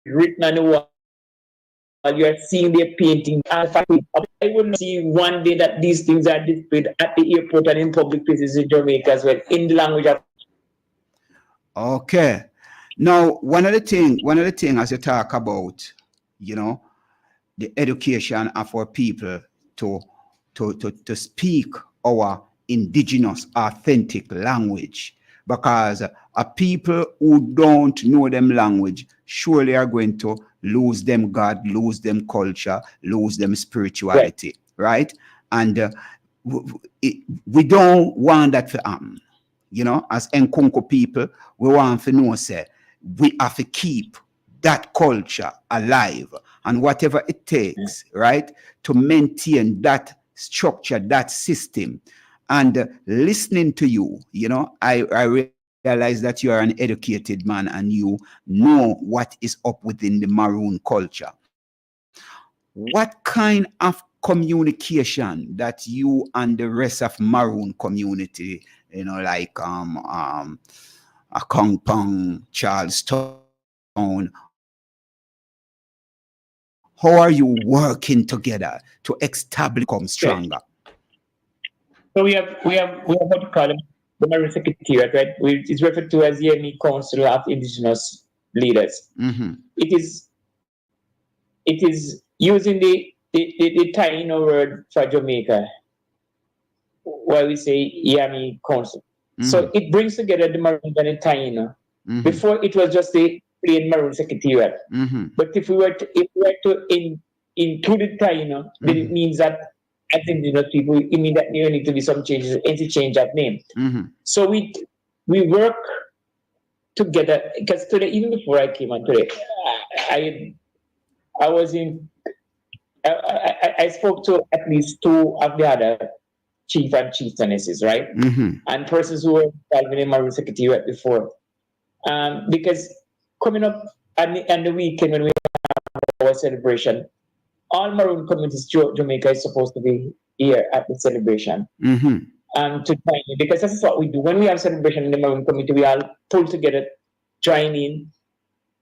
Speaker 12: written on the wall, you are seeing their painting. I wouldn't see one day that these things are displayed at the airport and in public places in Jamaica as well, in the language of.
Speaker 10: Okay. Now, one of the things as you talk about, the education of our people to speak our indigenous, authentic language, because a people who don't know them language surely are going to lose them God, lose them culture, lose them spirituality, right? And we don't want that to happen. As Nkonko people, we want to know, say, we have to keep that culture alive, and whatever it takes, right, to maintain that structure, that system. And listening to you, I realize that you are an educated man and you know what is up within the Maroon culture. What kind of communication that you and the rest of Maroon community, like Akongpong, Charlestown, how are you working together to establish become stronger?
Speaker 12: So we have what we call the Maroon Secretariat, right? It's referred to as the Yemi Council of Indigenous Leaders. It is using the Taino word for Jamaica, why we say Yami Council. So it brings together the Maroon and the Taino. Before it was just the plain Maroon Secretariat. But if we were to include the Taino, then it means that as indigenous people, it means that there need to be some changes, interchange of name. So we work together, because today, even before I came on today, I spoke to at least two of the other chief and chieftainesses, right?
Speaker 10: Mm-hmm.
Speaker 12: And persons who were involved in the Maroon Secretariat before. Because coming up on the weekend when we have our celebration, all Maroon communities throughout Jamaica is supposed to be here at the celebration.
Speaker 10: Mm-hmm.
Speaker 12: To join in, because this is what we do. When we have celebration in the Maroon community, we all pull together, join in,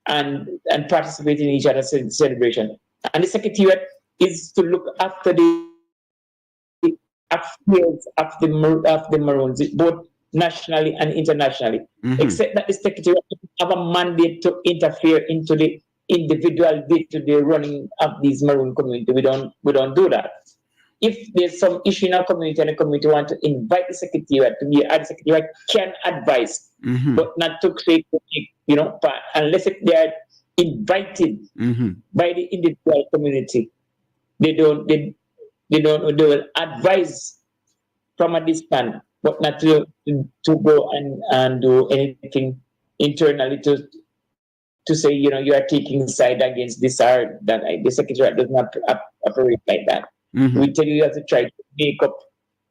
Speaker 12: and participate in each other's celebration. And the Secretariat is to look after the affairs of the Maroons, both nationally and internationally.
Speaker 10: Mm-hmm.
Speaker 12: Except that the Secretariat have a mandate to interfere into the individual day-to-day running of these Maroon community. We don't do that. If there's some issue in our community and the community want to invite the Secretariat to be at the Secretariat can advise,
Speaker 10: Mm-hmm.
Speaker 12: but not to create, unless if they are invited
Speaker 10: Mm-hmm.
Speaker 12: by the individual community, they will advise from a distance, but not to go and do anything internally to say, you are taking side against this or that. The Secretariat does not operate like that.
Speaker 10: Mm-hmm.
Speaker 12: We tell you have to try to make up,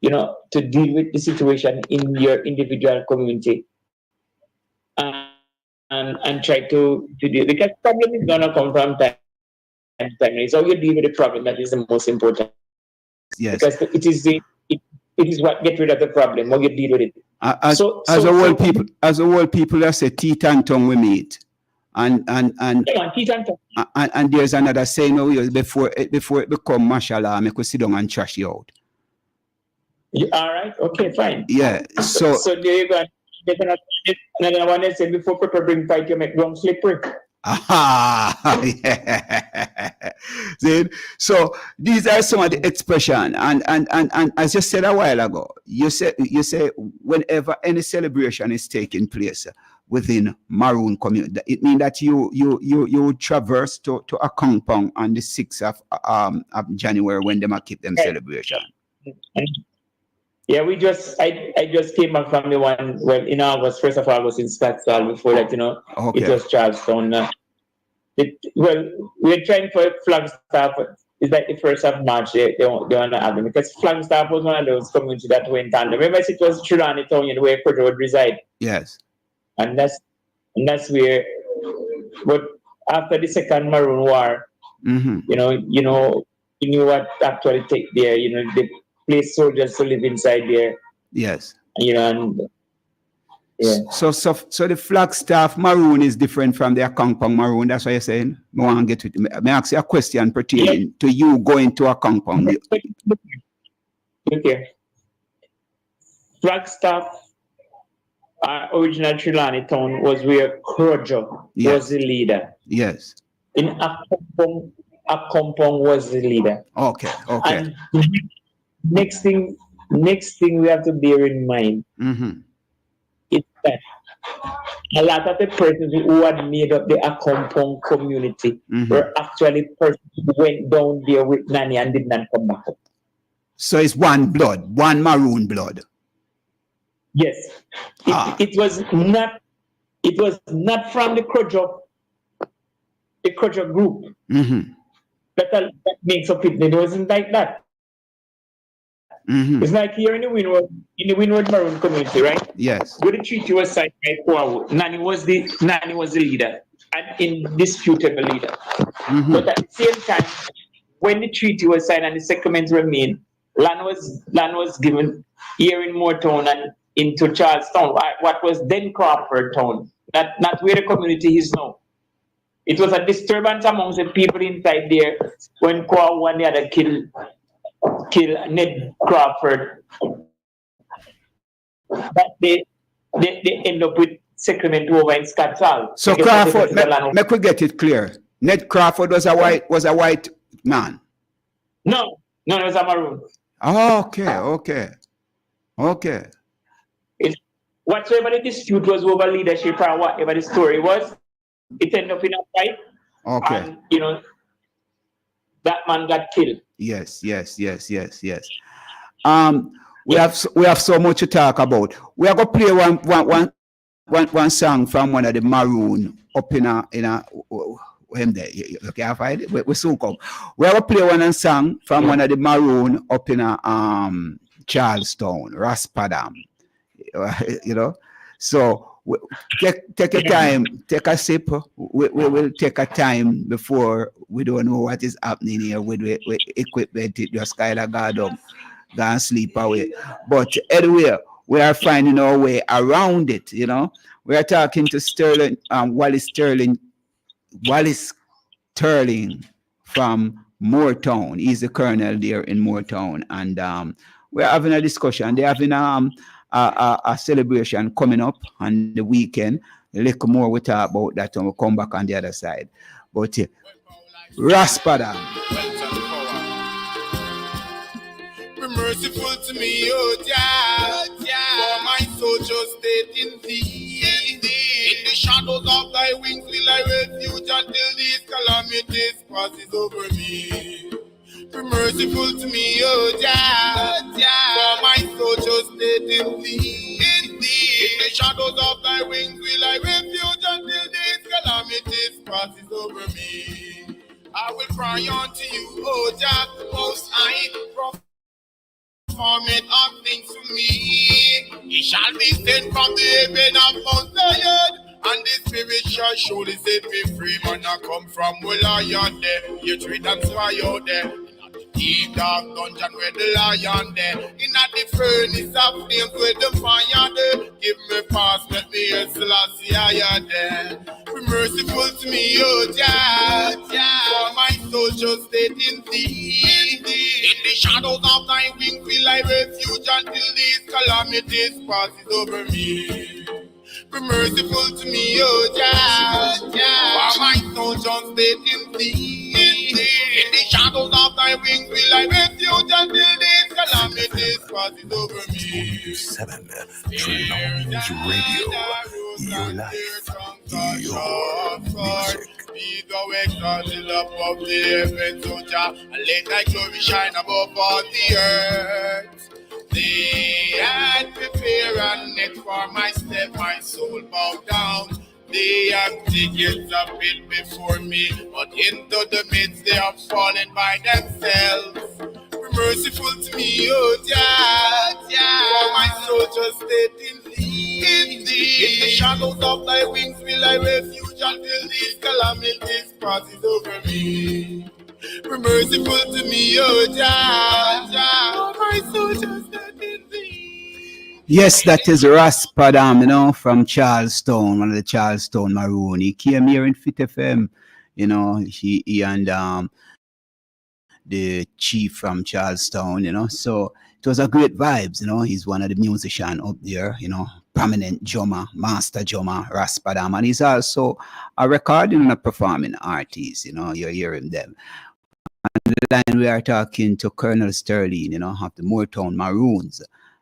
Speaker 12: to deal with the situation in your individual community. And try to deal, because problem is gonna come from time to time. So you deal with the problem that is the most important.
Speaker 10: Yes.
Speaker 12: Because it is what get rid of the problem, how you deal with it.
Speaker 10: As a whole people that say teeth and tongue we meet. And
Speaker 12: teeth and tongue.
Speaker 10: And there's another saying before it become martial law, make we sit down and trash you out.
Speaker 12: All right, okay, fine.
Speaker 10: Yeah. So
Speaker 12: there you go. Another one that said before people bring fight, you make wrong slippery.
Speaker 10: Aha, yeah. See? So these are some of the expression, and as you said a while ago, you say whenever any celebration is taking place within Maroon community, it means that you traverse to a compound on the 6th of January when they might keep them celebration.
Speaker 12: Yeah, I just came back from the one, well, in August, 1st of August in Scottsdale. Before that,
Speaker 10: Okay.
Speaker 12: It was Charlestown. We're trying for Flagstaff. It's like the 1st of March, they want to have them, because Flagstaff was one of those communities that went on. Remember, it was Trelawney Town, where Kurt would reside.
Speaker 10: Yes.
Speaker 12: And that's where, but after the Second Maroon War,
Speaker 10: Mm-hmm.
Speaker 12: you knew what actually take there, they place soldiers to live inside there.
Speaker 10: Yes.
Speaker 12: And yeah.
Speaker 10: So the Flagstaff Maroon is different from the Akongpong Maroon. That's what you're saying. I want to get with. May I ask you a question pertaining to you going to Akongpong?
Speaker 12: Okay. Flagstaff, original Trelawney Town, was where Krojo was the leader.
Speaker 10: Yes.
Speaker 12: In Akongpong was the leader.
Speaker 10: Okay.
Speaker 12: And next thing we have to bear in mind is that a lot of the persons who had made up the Akongpong community were actually persons who went down there with Nani and did not come back up.
Speaker 10: So it's one blood, one Maroon blood.
Speaker 12: Yes. It was not from the Krojo group.
Speaker 10: Mm-hmm.
Speaker 12: That makes up it. It wasn't like that.
Speaker 10: Mm-hmm.
Speaker 12: It's like here in the Windward Maroon community, right?
Speaker 10: Yes.
Speaker 12: When the treaty was signed by Kwawu, Nani was the leader, and indisputable leader.
Speaker 10: Mm-hmm.
Speaker 12: But at the same time, when the treaty was signed and the settlements were made, land was given here in Moortown and into Charlestown, what was then Crawford Town, not where the community is now. It was a disturbance amongst the people inside there when Kwawu and the other kill Ned Crawford. But they end up with settlement over in Scottsdale.
Speaker 10: So Crawford, make we get it clear. Ned Crawford was a white man.
Speaker 12: No, it was a Maroon.
Speaker 10: Okay.
Speaker 12: Whatsoever the dispute was over leadership or whatever the story was, it ended up in a fight.
Speaker 10: Okay.
Speaker 12: And that man got killed.
Speaker 10: Yes. We have so much to talk about. We are gonna play one song from one of the Maroon up in a him there. You can't find it. We soon come. We are gonna play one song from one of the Maroon up in a Charlestown, Raspadam, you know. So take a time, take a sip. We will take a time before we don't know what is happening here with equipment. It just kind of go and sleep away. But anyway, we are finding our way around it, you know. We are talking to Sterling, Wallace Sterling from Moortown. He's the colonel there in Moortown. And we're having a discussion. They're having a celebration coming up on the weekend. A little more we talk about that when we come back on the other side. But Raspadam.
Speaker 11: Be merciful to me, oh Jah, for my soul just stayed in thee. In the shadows of thy wings will I refuge until these calamities passes over me. Be merciful to me, oh Jah, for my soul just stayed in thee. In the shadows of thy wings will I refuge until these calamities passes over me. I will cry unto you, oh Jah, most high, perform it all things to me. He shall be sent from the heaven of Mount Zion, and the Spirit shall surely set me free. Man, I come from where lion there, you treat and sway out there. Deep dark dungeon where the lion there. In the furnace of flames where the fire there. Give me pass, let me hear Selassie I there. Be merciful to me, oh Jah, for my soul just stayed in thee. In the shadows of thy wings will I refuge until these calamities passes over me. Be merciful to me, oh Jah, for my soul just stayed in thee. In the shadows of thy wings will I refuge until these calamities passes over me.
Speaker 3: 7 Trelawny's Radio, your life, your music.
Speaker 11: Be thou exalted above the heavens, O Jah, and let thy glory shine above all the earth. They had prepared a net for my step, my soul bowed down. They have tickets a bit before me, but into the midst they have fallen by themselves. Be merciful to me, oh Jah, for my soul just stayed in thee. In the shadows of thy wings will I refuge until these calamities passes over me. Be merciful to me, oh Jah, for my soul just stayed in thee.
Speaker 10: Yes, that is Raspadam, you know, from Charlestown, one of the Charlestown Maroon. He came here in Fit FM, you know, he and the chief from Charlestown, you know, so it was a great vibes, you know. He's one of the musicians up there, you know, prominent drummer, master drummer, Raspadam, and he's also a recording and a performing artist, you know, you're hearing them. And the line we are talking to Colonel Sterling, you know, of the Moortown Maroons.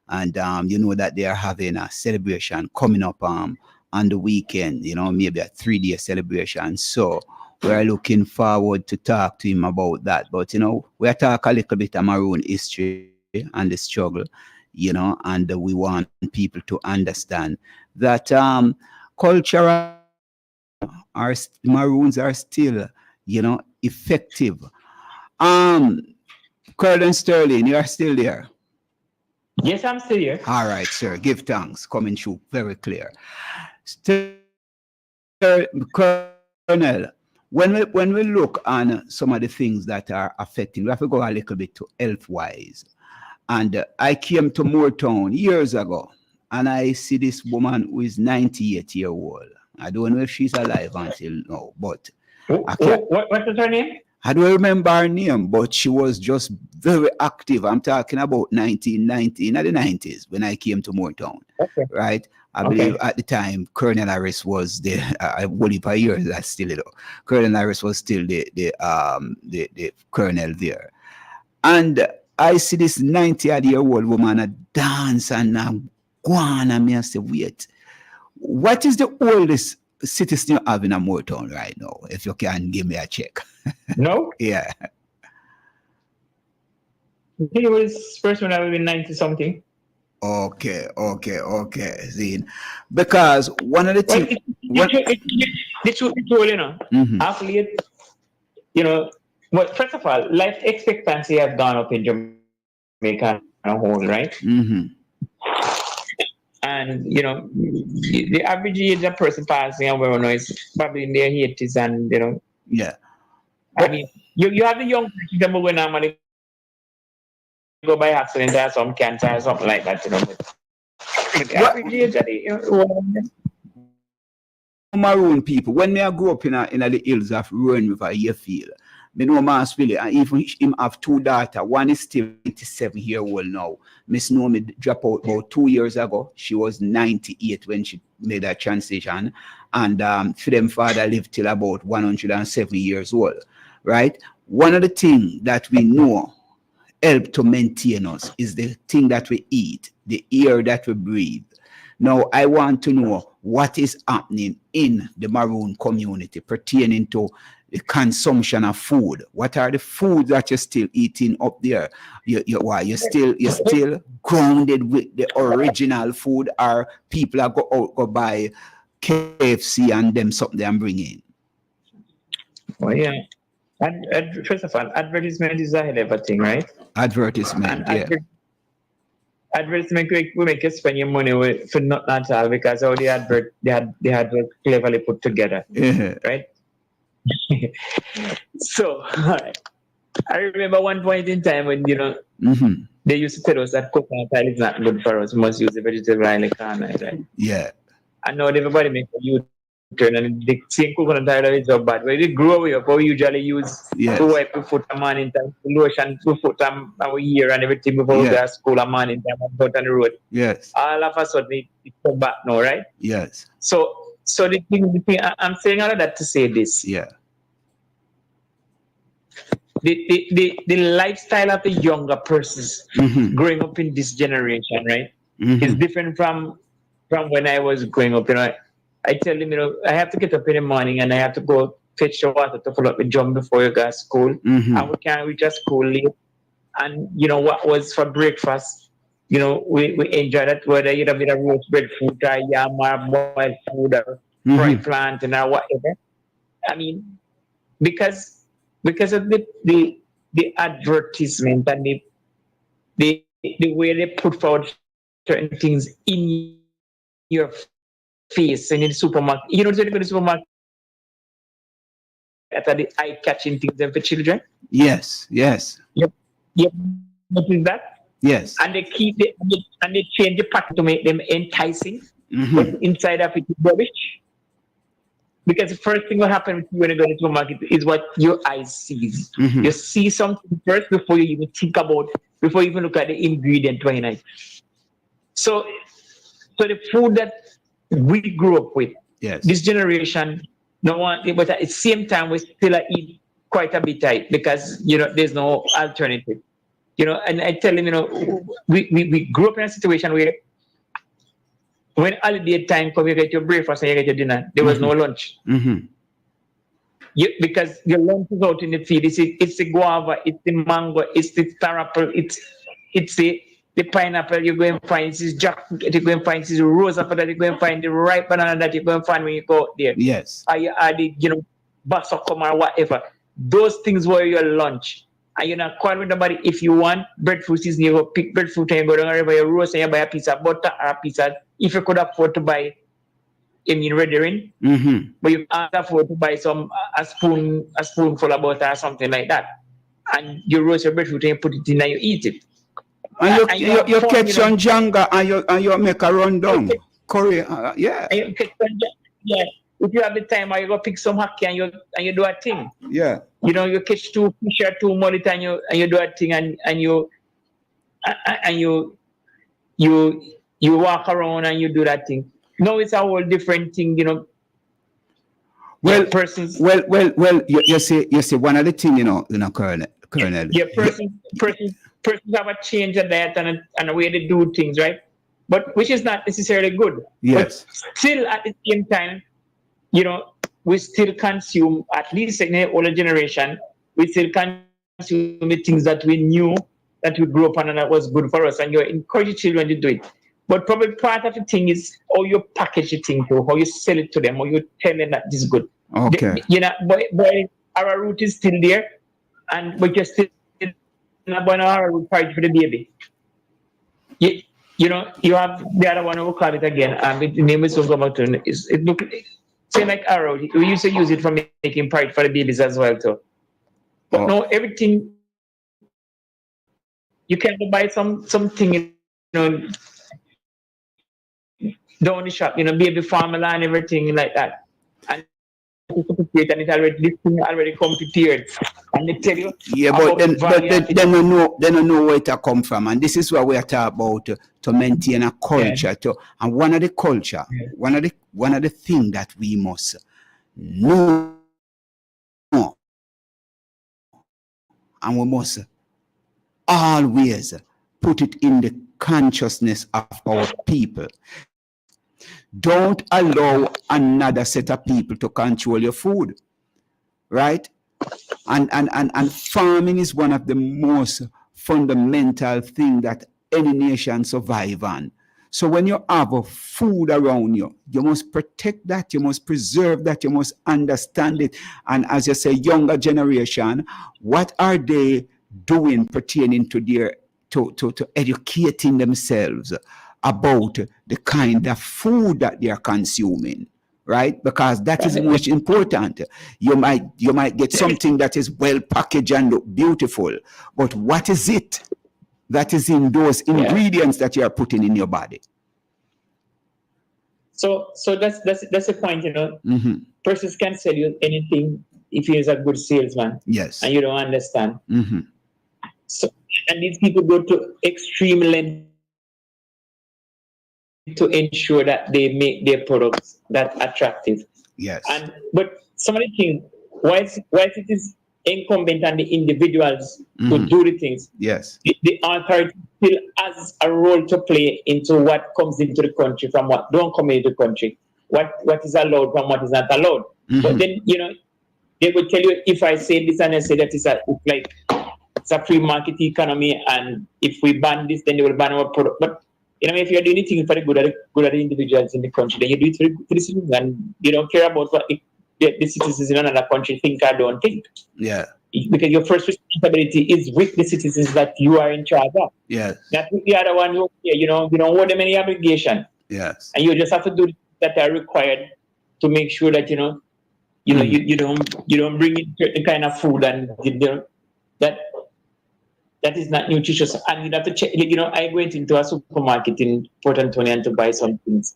Speaker 10: And you know that they are having a celebration coming up on the weekend, you know, maybe a 3-day celebration. So we're looking forward to talk to him about that. But, you know, we'll talk a little bit of Maroon history and the struggle, you know, and we want people to understand that cultural Maroons are still, you know, effective. Colonel Sterling, you are still there?
Speaker 12: Yes, I'm still here.
Speaker 10: All right, sir. Give thanks. Coming through very clear. Colonel, when we look on some of the things that are affecting, we have to go a little bit to health-wise. And I came to Moortown years ago, and I see this woman who is 98 years old. I don't know if she's alive until now, but
Speaker 12: what is her name?
Speaker 10: I don't remember her name, but she was just very active. I'm talking about 1990, in the 90s, when I came to Moortown, right? I believe at the time, Colonel Harris was the, I believe for years, that's still it. Colonel Harris was still the colonel there. And I see this 90-year-old woman a dance and go on, and me I say, wait, what is the oldest citizen you have in a Moortown right now? If you can give me a check.
Speaker 12: No?
Speaker 10: Yeah.
Speaker 12: He was first when I was in 90-something.
Speaker 10: Okay. Zine. Because one of the things...
Speaker 12: The truth, you know, after it, you know, well, first of all, life expectancy has gone up in Jamaica. a whole, right?
Speaker 10: Mm-hmm.
Speaker 12: And you know, the average age of person passing away now is probably in their 80s, and you know,
Speaker 10: Yeah.
Speaker 12: I mean, you have the young people who normally go by accident or some cancer or something like that, you know. But the average age of the
Speaker 10: Maroon people, when I grew up in the hills of Rowan River, Yearfield, me know Mass Willie, and even him have two daughters. One is still 87-year-old now. Miss know me drop out about 2 years ago. She was 98 when she made that transition. And for them father lived till about 107 years old. Right? One of the things that we know help to maintain us is the thing that we eat, the air that we breathe. Now, I want to know what is happening in the Maroon community pertaining to the consumption of food. What are the foods that you're still eating up there? You're still grounded with the original food, or people are go buy KFC and them something I'm bringing?
Speaker 12: Well, yeah. First of all, advertisement is a hell of a thing, right?
Speaker 10: Advertisement, yeah.
Speaker 12: Advertisement will make you spend your money for not at all, because all the advert cleverly put together, right? So I remember one point in time when they used to tell us that coconut oil is not good for us. We must use the vegetable oil like carnage, right?
Speaker 10: Yeah.
Speaker 12: And now everybody makes a U-turn, and the same coconut oil is so bad. When we grow up, we usually use to wipe the foot a man in time, lotion to foot our ear and everything before we go to school a man in time and out on the road.
Speaker 10: Yes.
Speaker 12: All of a sudden it come back now, right?
Speaker 10: Yes.
Speaker 12: So the thing I'm saying all of that to say this.
Speaker 10: Yeah.
Speaker 12: The lifestyle of the younger persons growing up in this generation, right, is different from when I was growing up. You know, I tell them, I have to get up in the morning and I have to go fetch the water to fill up the drum before you go to school. And we can't reach school late. And what was for breakfast? We enjoy that, whether you have a bit of roast bread food or yam or boiled food or fried plantain or whatever. I mean, because of the advertisement and the way they put forward certain things in your face and in the supermarket. You know, when you go to the supermarket, that are the eye-catching things for children.
Speaker 10: Yes. Yep.
Speaker 12: Notice that?
Speaker 10: Yes.
Speaker 12: And they change the pattern to make them enticing. But inside of it is rubbish. Because the first thing will happen with you when you go into a market is what your eyes sees. You see something first before you even think about, before you even look at the ingredient behind it. So the food that we grew up with, this generation, no one, but at the same time we still eat quite a bit tight because there's no alternative. And I tell them, we grew up in a situation where when holiday time comes, you get your breakfast and you get your dinner. There was no lunch. Because your lunch is out in the field. It's the guava, it's the mango, it's the star apple, it's the pineapple. You go and find this jackfruit, you go and find this rose apple, that you go and find the ripe banana that you go and find when you go out there.
Speaker 10: Yes.
Speaker 12: Or you add the basocum or whatever. Those things were your lunch. And you're not quarreling with nobody. If you want breadfruit season, you go pick breadfruit and you go down wherever you roast and you buy a piece of butter or a piece of, if you could afford to buy Red but you can't afford to buy a spoonful of butter or something like that. And you roast your breadfruit and you put it in and you eat it.
Speaker 10: And you catch on Janga and you make a rundown. Curry, yeah.
Speaker 12: And you catch on Janga, yeah. If you have the time, you go pick some hockey and you do a thing.
Speaker 10: Yeah.
Speaker 12: You catch 2 fish or 2 mullet and you do a thing and you walk around and you do that thing. No, it's a whole different thing,
Speaker 10: Well,
Speaker 12: persons.
Speaker 10: Well. You see one of the things, Colonel.
Speaker 12: Yeah, persons have a change of diet and a way they do things, right? But which is not necessarily good.
Speaker 10: Yes.
Speaker 12: But still, at the same time, we still consume, at least in the older generation, we still consume the things that we knew that we grew up on and that was good for us. And you encourage children to do it. But probably part of the thing is how you package the thing to, how you sell it to them, how you tell them that this is good.
Speaker 10: Okay.
Speaker 12: But our root is still there, but you're still not going to our root part for the baby. you know, you have the other one, we'll call it again. The name is Ungomatun. It look same like arrow. We used to use it for making pride for the babies as well too. But no, everything you can buy something, you know, down the shop, you know, baby formula and everything like that. And it already come prepared. And they tell you,
Speaker 10: yeah, but then they don't know where it come from, and this is what we are talking about to maintain a culture. And one of the things that we must know, and we must always put it in the consciousness of our people. Don't allow another set of people to control your food, right? And farming is one of the most fundamental thing that any nation survive on. So when you have a food around you, you must protect that, you must preserve that, you must understand it. And as you say, younger generation, what are they doing pertaining to their to educating themselves about the kind of food that they are consuming, right? Because that is much important. You might get something that is well packaged and look beautiful, but what is it that is in those ingredients that you are putting in your body?
Speaker 12: So that's the point, you know. Persons can sell you anything if he is a good salesman.
Speaker 10: Yes.
Speaker 12: And you don't understand. So, and these people go to extreme length to ensure that they make their products that attractive.
Speaker 10: Yes.
Speaker 12: But some of the things, whilst it is incumbent on the individuals to do the things,
Speaker 10: yes,
Speaker 12: the authority still has a role to play into what comes into the country from what don't come into the country, what is allowed from what is not allowed. But then, you know, they will tell you, if I say this and I say that, it's a free market economy, and if we ban this, then they will ban our product. But you know, if you're doing anything for the good of the individuals in the country, then you do it for the citizens, and you don't care about what the citizens in another country think or don't think.
Speaker 10: Yeah.
Speaker 12: Because your first responsibility is with the citizens that you are in charge of.
Speaker 10: Yes.
Speaker 12: Not with the other one who, you know, you don't owe them any obligation.
Speaker 10: Yes.
Speaker 12: And you just have to do that are required to make sure that you don't bring in certain kind of food and that is not nutritious. And you have to check. You know, I went into a supermarket in Port Antonio to buy some things.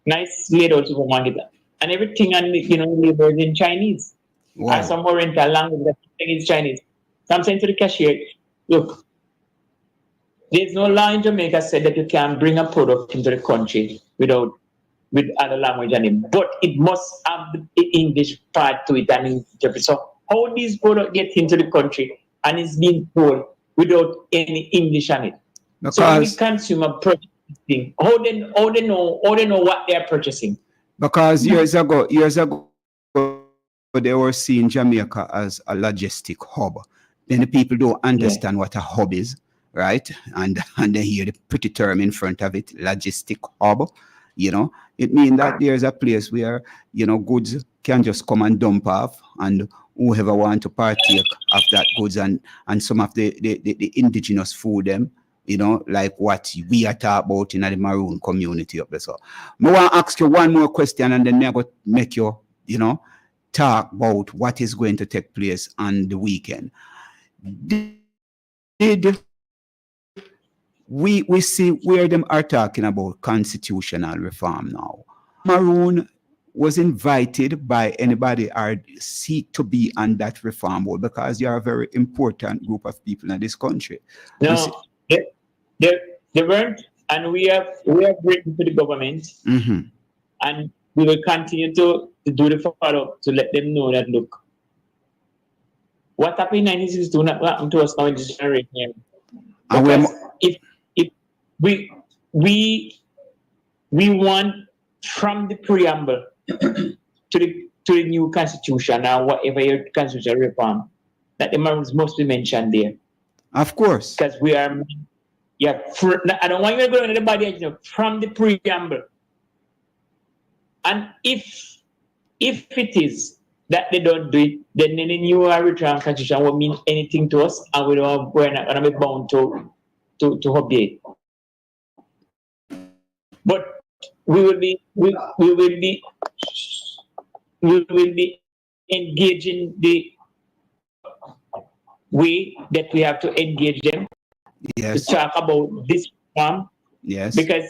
Speaker 12: Nice laid out supermarket, and everything on labels in Chinese.
Speaker 10: Wow.
Speaker 12: Or some Oriental language that is Chinese. So I'm saying to the cashier, look, there's no law in Jamaica said that you can bring a product into the country with other language on it, but it must have the English part to it and interpret. So how these products get into the country and it's being sold without any English on it?
Speaker 10: Because
Speaker 12: so when the consumer purchasing, how they know what they are purchasing?
Speaker 10: Because years ago, they were seeing Jamaica as a logistic hub. Then the people don't understand what a hub is, right? And they hear the pretty term in front of it, logistic hub. You know, it means that there's a place where, you know, goods can just come and dump off, and whoever want to partake of that goods and some of the indigenous food, them, you know, like what we are talking about in the Maroon community up there. So I want to ask you one more question, and then I'm going to make you, you know, talk about what is going to take place on the weekend. Did we see where them are talking about constitutional reform now? Maroon was invited by anybody or seek to be on that reform board, because you are a very important group of people in this country.
Speaker 12: No, they weren't, and we have written to the government, and we will continue to do the follow-up to let them know that, look, what happened in 1962 not happen to us now in this generation. Because if we want from the preamble to the new constitution or whatever your constitutional reform, that the Maroons must be mentioned there.
Speaker 10: Of course.
Speaker 12: Because we are, I don't want you to go into the body, from the preamble. And if it is that they don't do it, then the new Eritrean constitution won't mean anything to us, and we're not going to be bound to obey it. But we will be engaging the way that we have to engage them
Speaker 10: Yes.
Speaker 12: to talk about this reform.
Speaker 10: Yes.
Speaker 12: Because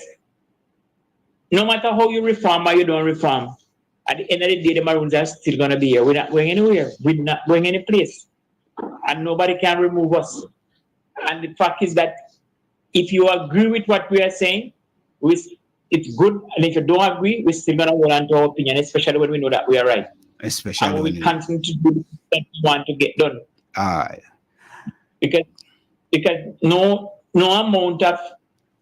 Speaker 12: no matter how you reform or you don't reform, at the end of the day, the Maroons are still going to be here. We're not going anywhere. We're not going any place. And nobody can remove us. And the fact is that if you agree with what we are saying, it's good. And if you don't agree, we're still going to hold on to our opinion, especially when we know that we are right.
Speaker 10: Especially
Speaker 12: and
Speaker 10: when
Speaker 12: we continue to do what we want to get done.
Speaker 10: Aye.
Speaker 12: Because no amount of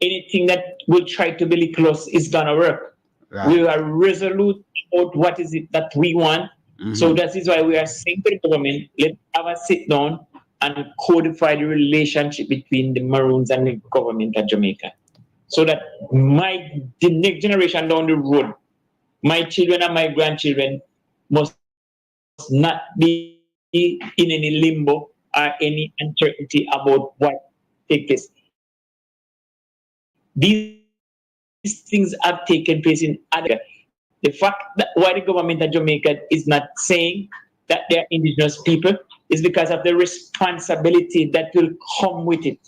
Speaker 12: anything that will try to belittle us is going to work.
Speaker 10: Right.
Speaker 12: We are resolute about what is it that we want. So that is why we are saying to the government, let's have a sit down and codify the relationship between the Maroons and the government of Jamaica. So that the next generation down the road, my children and my grandchildren must not be in any limbo or any uncertainty about what takes place. These things have taken place in other. The fact that why the government of Jamaica is not saying that they're indigenous people is because of the responsibility that will come with it.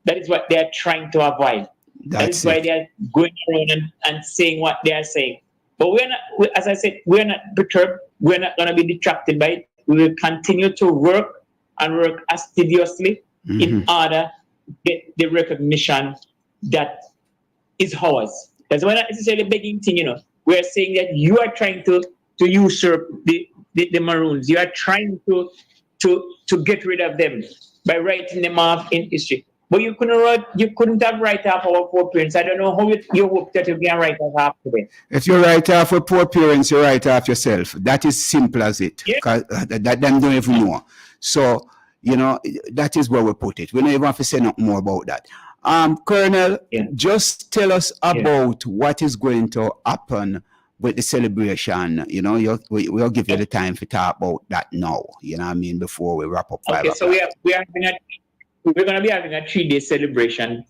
Speaker 12: That is what they are trying to avoid. That is why they are going around and saying what they are saying. But we're not, as I said, we're not perturbed. We're not going to be detracted by it. We will continue to work and work assiduously in order to get the recognition that is ours. That's why not necessarily begging thing, We're saying that you are trying to usurp the Maroons. You are trying to get rid of them by writing them off in history. But you couldn't have write off our poor parents. I don't know how you hope that you can write off half today.
Speaker 10: If you write off for poor parents, you write off yourself. That is simple as it. Because that them don't even know. So, that is where we put it. We don't even have to say nothing more about that. Colonel, just tell us about what is going to happen with the celebration. We'll give you the time to talk about that now. You know what I mean? Before we wrap up.
Speaker 12: Okay, so we're going to be having a 3-day celebration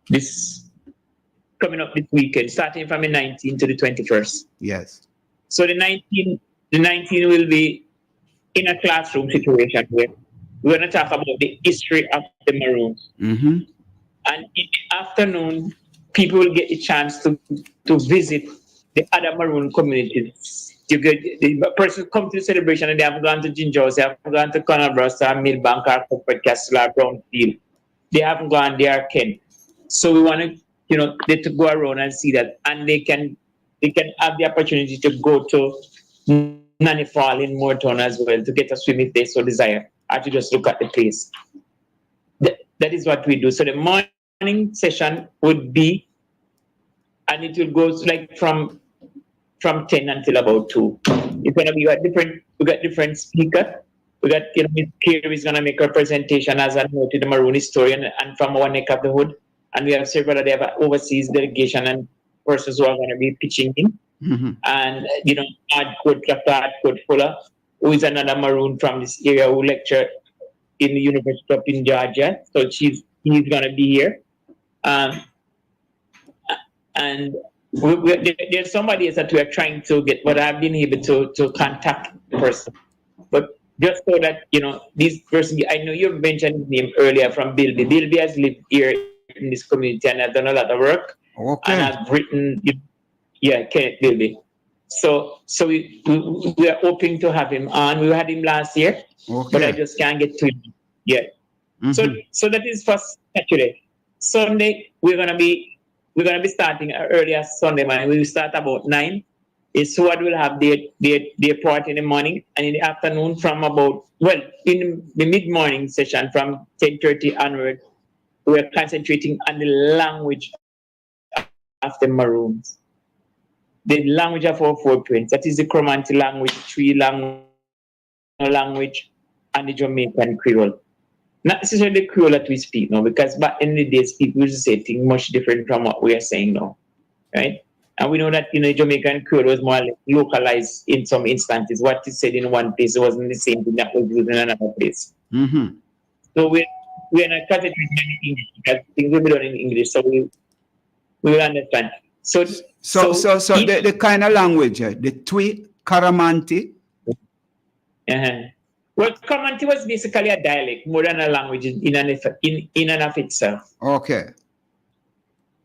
Speaker 12: this coming up this weekend, starting from the 19th to the 21st.
Speaker 10: Yes.
Speaker 12: So the 19th will be in a classroom situation where we're going to talk about the history of the Maroons. And in the afternoon, people will get a chance to visit the other Maroon communities. The person come to the celebration and they have gone to Gingeros, they have gone to Conalbrosta, Millbank, or Corporate Castle, or Brownfield. They haven't gone there, Ken. So we want to, they to go around and see that, and they can have the opportunity to go to Nanny Fall in Moortown as well to get a swim if they so desire, or to just look at the place. That is what we do. So the morning session would be, and it will go like from 10 until about 2. It's going to be we got different speakers. We got, Ms. Carey is going to make her presentation as a noted the Maroon historian and from our neck of the hood. And we have several of the overseas delegation and persons who are going to be pitching in. And, Dr. Hardcourt Fuller, who is another Maroon from this area who lecture in the University of Georgia. So he's going to be here. And there's somebody else that we are trying to get, but I've been able to contact the person. But just so that, this person, I know you mentioned his name earlier from Bilby. Bilby has lived here in this community and has done a lot of work.
Speaker 10: Okay.
Speaker 12: And has written, Kenneth Bilby. So we are hoping to have him on. We had him last year, but I just can't get to him yet. So that is for Saturday. Sunday, we're gonna be starting earlier Sunday morning. We will start about 9. Is what we'll have the part in the morning, and in the afternoon from in the mid-morning session from 10:30 onward, we're concentrating on the language of the Maroons. The language of our footprints. That is the Cromanti language, Tree language, and the Jamaican Creole. Not necessarily the Creole that we speak now, because back in the days, people used to say things much different from what we are saying now, right? And we know that, Jamaican Creole was more localized in some instances. What is said in one place wasn't the same thing that was used in another place. So we're not concentrating on English, because things will be done in English, so we will understand.
Speaker 10: So the kind of language, the Twi, Karamanti.
Speaker 12: Well, Karamanti was basically a dialect more than a language in and of itself.
Speaker 10: Okay.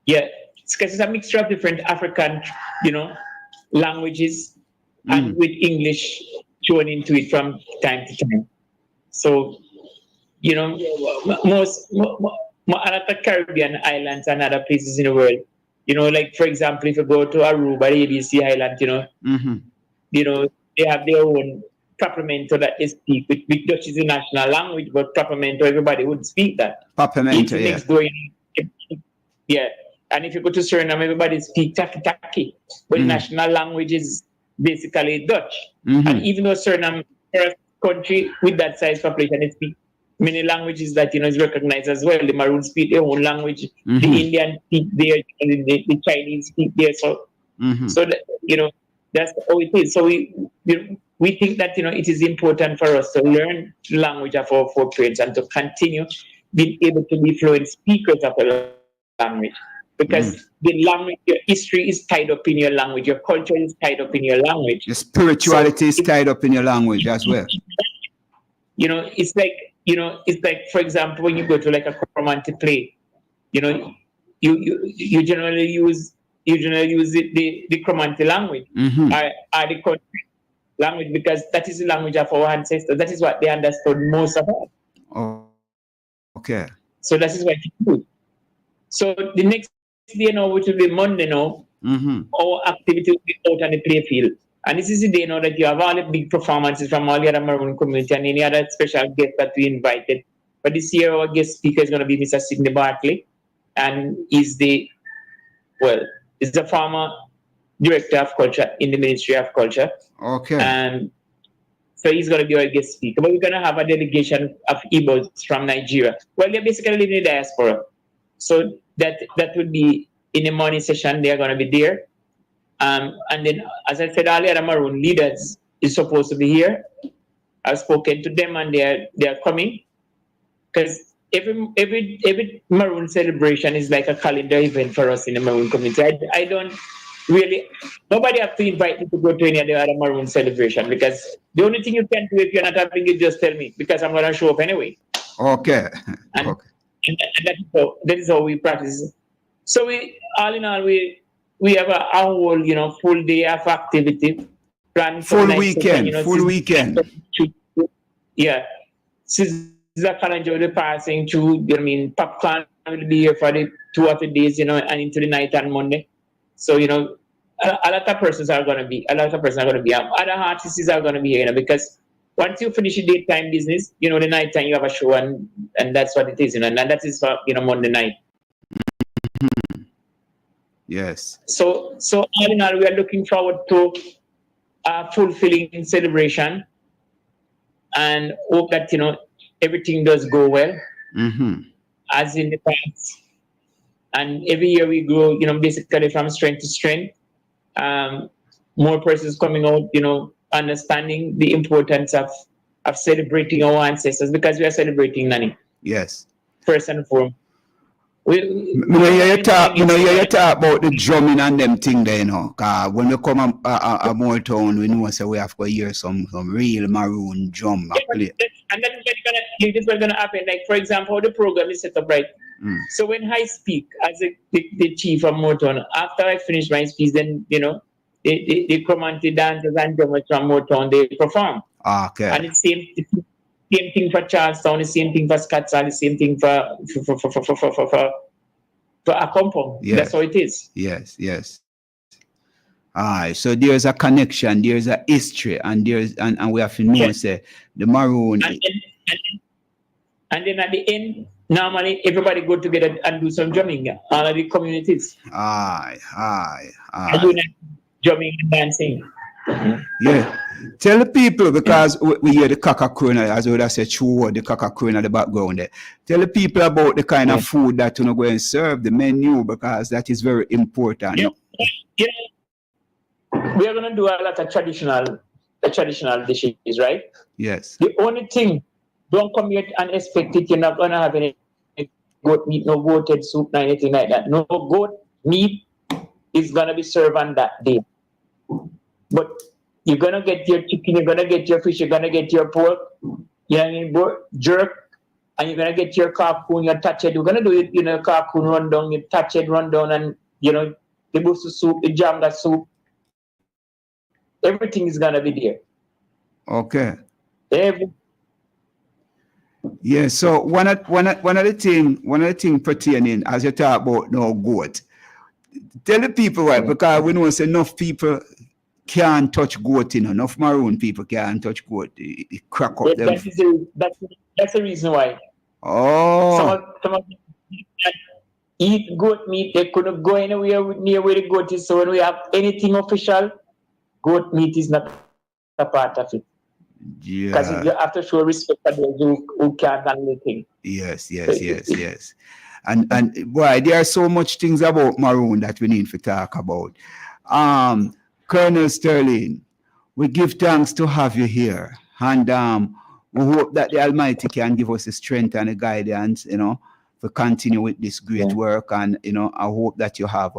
Speaker 12: Yeah, because it's a mixture of different African, languages, and with English thrown into it from time to time. So, most other Caribbean islands and other places in the world, like for example, if you go to Aruba, the ABC Island, they have their own Papiamento that they speak, which Dutch is the national language, but Papiamento, everybody would speak that.
Speaker 10: Papiamento,
Speaker 12: yeah. And if you go to Suriname, everybody speaks Taki-Taki, but the national language is basically Dutch. And even though Suriname is a country with that size population, they speak many languages that is recognized as well. The Maroon speak their own language, the Indian speak there, the Chinese speak there. So, so that, that's how it is. So we think that it is important for us to learn the language of our footprints and to continue being able to be fluent speakers of a language. Because the language, your history is tied up in your language, your culture is tied up in your language.
Speaker 10: Your spirituality is tied up in your language as well.
Speaker 12: It's like, for example, when you go to like a romantic play, you generally use the Cromanti language or the country language, because that is the language of our ancestors. That is what they understood most of all.
Speaker 10: Oh, okay.
Speaker 12: So that is what you do. So the next day now, which will be Monday now, our activity will be out on the play field. And this is the day now that you have all the big performances from all the other Maroon community and any other special guests that we invited. But this year our guest speaker is going to be Mr. Sidney Bartley, and is the former director of culture in the Ministry of Culture.
Speaker 10: Okay.
Speaker 12: And so he's going to be our guest speaker. But we're going to have a delegation of Igbos from Nigeria. Well, they're basically living in the diaspora. So that would be in the morning session. They're going to be there. And then, as I said earlier, the Maroon leaders is supposed to be here. I've spoken to them and they're coming. Because every Maroon celebration is like a calendar event for us in the Maroon community. I don't really, nobody have to invite me to go to any of the other Maroon celebration, because the only thing you can do if you're not having it, just tell me, because I'm going to show up anyway.
Speaker 10: Okay.
Speaker 12: And that is how we practice. So all in all, we have a whole, full day of activity planned for
Speaker 10: full weekend. Full weekend.
Speaker 12: Yeah. Sister Kalanja will be passing through. Popcorn will be here for the 2 or 3 days, and into the night on Monday. So, a lot of persons are going to be. Other artists are going to be here, because once you finish the daytime business, the night time you have a show, and that's what it is, and that is for, Monday night.
Speaker 10: Yes.
Speaker 12: So all in all, we are looking forward to a fulfilling celebration, and hope that everything does go well, as in the past. And every year we grow, basically from strength to strength. More persons coming out, understanding the importance of celebrating our ancestors, because we are celebrating Nani.
Speaker 10: Yes.
Speaker 12: First and foremost.
Speaker 10: You talk about the drumming and them thing there, Cause when we come a more town, we know we have to hear some real Maroon drum.
Speaker 12: And then this is what's gonna happen. Like, for example, how the program is set up, right? So when I speak as the chief of Motown, after I finish my speech, then the Cromanti dancers and drummers from Motown, they perform.
Speaker 10: Okay.
Speaker 12: And it's same thing for Charlestown, the same thing for Scottsdale, the same thing for Accompong.
Speaker 10: Yes.
Speaker 12: That's how it is.
Speaker 10: Yes. So there's a connection, there's a history, and we have to know, say, the Maroon.
Speaker 12: And then at the end, normally everybody go together and do some drumming. All of the communities. And do drumming and dancing.
Speaker 10: Yeah. Tell the people, because we hear the Kakakuna, as I would have said, true, the Kakakuna in the background there. Tell the people about the kind of food that you're going to serve, the menu, because that is very important.
Speaker 12: Yeah. We are going to do a lot of traditional dishes, right?
Speaker 10: Yes.
Speaker 12: The only thing, don't come here and expect it. You're not going to have any goat meat, no goated soup, no anything like that. No goat meat, is gonna be served on that day. But you're gonna get your chicken, you're gonna get your fish, you're gonna get your pork, you know what I mean, jerk, and you're gonna get your carcoon, your touched. You're gonna do it, you know, carcoon rundown, your touched rundown, and you know, the busu soup, the janga soup. Everything is gonna be there.
Speaker 10: Okay. Yeah, so one of the thing pertaining as you talk about no goat. Tell the people why, because we know it's enough people can't touch goat, you know, enough maroon people can't touch goat. It crack up them.
Speaker 12: That's the reason why.
Speaker 10: Oh.
Speaker 12: Some of them eat goat meat, they couldn't go anywhere near where the goat is. So when we have anything official, goat meat is not a part of it.
Speaker 10: Yeah.
Speaker 12: Because you have to show respect for those who can't handle anything.
Speaker 10: Yes. And boy, there are so much things about maroon that we need to talk about. Colonel Sterling, we give thanks to have you here. And we hope that the Almighty can give us the strength and the guidance, you know, to continue with this great work. And, you know, I hope that you have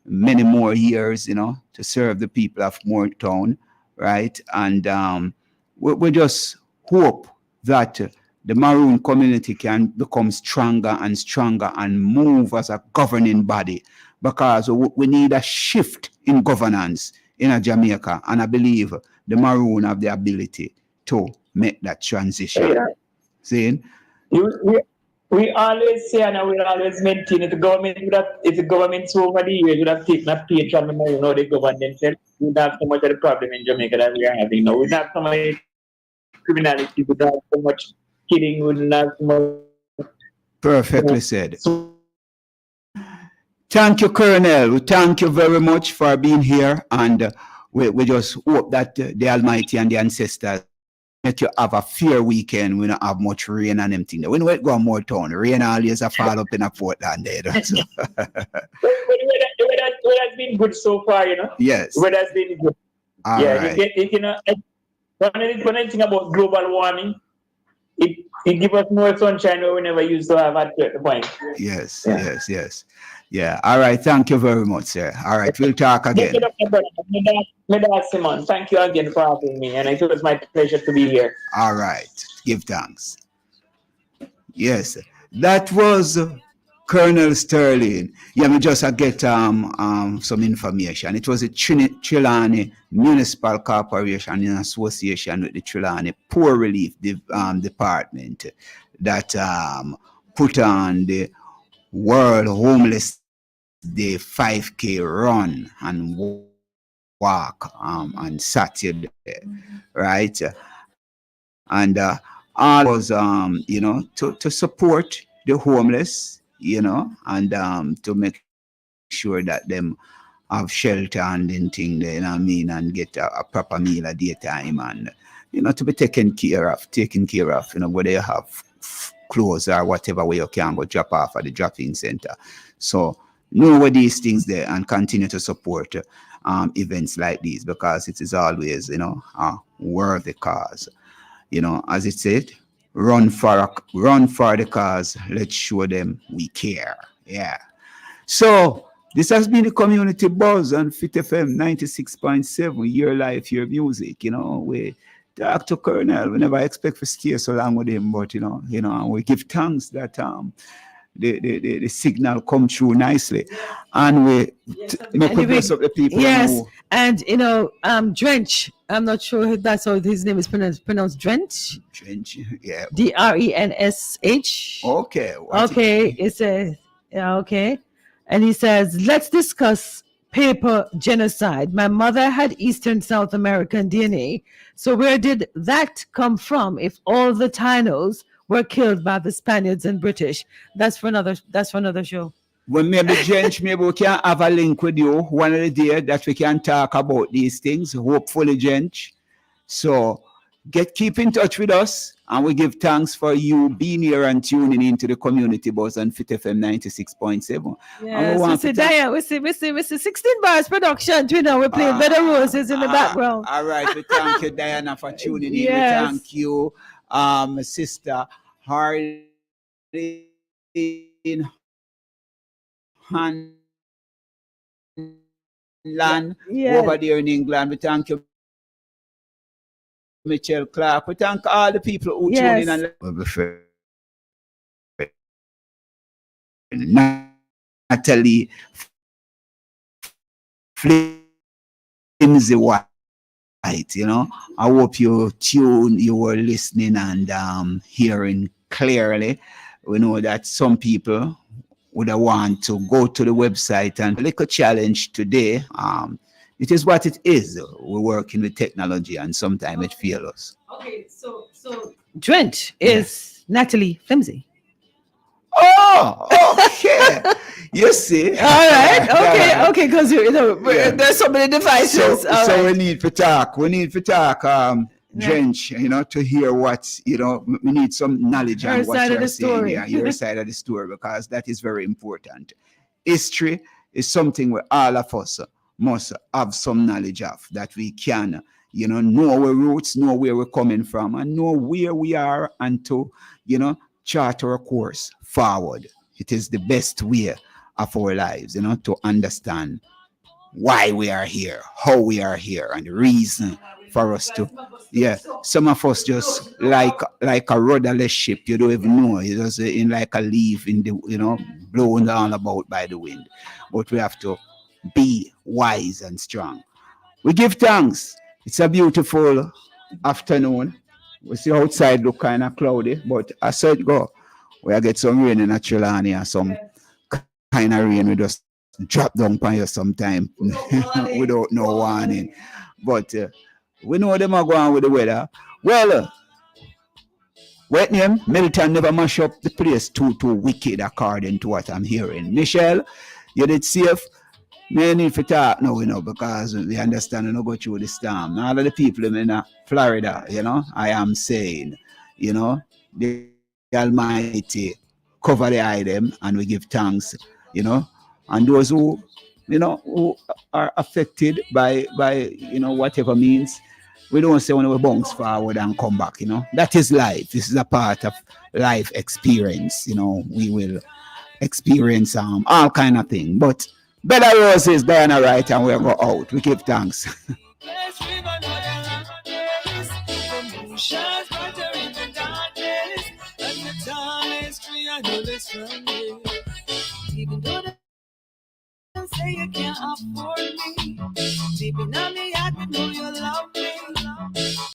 Speaker 10: many more years, you know, to serve the people of Moortown, right? And we just hope that the Maroon community can become stronger and stronger and move as a governing body, because we need a shift in governance in Jamaica, and I believe the Maroon have the ability to make that transition.
Speaker 12: Yeah.
Speaker 10: See?
Speaker 12: We always say and we always maintain it. The government would have, if the government's over the years would have taken a page from the Maroon, how they govern themselves, we would have so much of the problem in Jamaica that we are having now. We would have so much criminality, we would have so much killing, we would have so much.
Speaker 10: Perfectly said. Thank you, Colonel. We thank you very much for being here, and we just hope that the Almighty and the ancestors make you have a fair weekend. We don't have much rain and them things. When we go on Moortown, rain always a fall up in a Portland there. So.
Speaker 12: The weather has been good so far, you know.
Speaker 10: Yes.
Speaker 12: The weather has been good.
Speaker 10: All right.
Speaker 12: You know, when I think about global warming, it gives us more sunshine than we never used to have at the point.
Speaker 10: Yes. Yeah. All right. Thank you very much, sir. All right. We'll talk again.
Speaker 12: Simon, thank you again for having me, and it was my pleasure to be here.
Speaker 10: All right. Give thanks. Yes. That was Colonel Sterling. Yeah, we just get some information. It was a Trelawny Municipal Corporation in association with the Trelawny Poor Relief Department that put on the World Homeless Day 5K run and walk on Saturday, right? And all was you know, to support the homeless, you know, and to make sure that them have shelter and anything, you know what I mean, and get a proper meal at daytime, and you know, to be taken care of, you know, whether you have clothes or whatever way you can go drop off at the drop-in center. So know what these things there and continue to support events like these, because it is always, you know, a worthy cause. You know, as it said, run for the cause. Let's show them we care. Yeah. So this has been the Community Buzz on Fit FM 96.7. Your life, your music. You know, we talk to Colonel. We never expect to stay so long with him, but you know, and we give thanks that the signal come through nicely, and we bless up the people.
Speaker 6: Yes, and you know, Drench. I'm not sure if that's how his name is pronounced. Drench.
Speaker 10: Drench, yeah.
Speaker 6: DRENSH.
Speaker 10: Okay.
Speaker 6: Okay. It says, yeah. Okay, and he says, let's discuss paper genocide. My mother had Eastern South American DNA. So where did that come from? If all the Tainos were killed by the Spaniards and British, that's for another show.
Speaker 10: Well, maybe Jench, maybe we can have a link with you one of the day that we can talk about these things. Hopefully, Jench. So keep in touch with us, and we give thanks for you being here and tuning into the Community Buzz on Fit FM 96.7.
Speaker 6: Yes, we see Diane, we see 16 Bars production. You know, we're playing Better Roses in the background.
Speaker 10: All right, we thank you, Diana, for tuning in.
Speaker 6: Yes.
Speaker 10: We thank you, Sister Harley land
Speaker 6: Yeah.
Speaker 10: over there in England. We thank you, Michelle Clark. We thank all the people who tune in
Speaker 6: Yes.
Speaker 10: and Natalie Flimsy White. You know, I hope you were listening and hearing clearly. We know that some people would want to go to the website and click a challenge today. It is what it is. We're working with technology and sometimes it fails us.
Speaker 6: Okay, so Drench is Natalie Flimsy.
Speaker 10: Oh, okay. You see.
Speaker 6: All right. Okay. Because there's so many devices.
Speaker 10: So we need to talk. Drench, to hear what, we need some knowledge on what you're saying. Yeah, your side of the story, because that is very important. History is something where all of us must have some knowledge of, that we can, know our roots, know where we're coming from, and know where we are, and to, chart our course forward. It is the best way of our lives, to understand why we are here, how we are here, and the reason for us to, some of us just like a rudderless ship. You don't even know. You're just in like a leaf in the, blown all about by the wind. But we have to be wise and strong. We give thanks. It's a beautiful afternoon. We see outside look kind of cloudy, but I said go. We get some rain in Trelawney, some kind of rain. We just drop down on you sometime without no warning. But we know them are going with the weather. Well, what name? Milton never mash up the place too wicked according to what I'm hearing. Michelle, you did safe. Me need to talk now, because we understand and go through the storm. All of the people in Florida, I am saying, the Almighty cover the item, and we give thanks, and those who are affected by whatever means, we don't say when we bounce forward and come back, that is life. This is a part of life experience, we will experience all kind of things, but Better Roses, Diana Wright, and we'll go out. We give thanks.
Speaker 1: Even though they say you can't afford me, deep in me, I know you love me.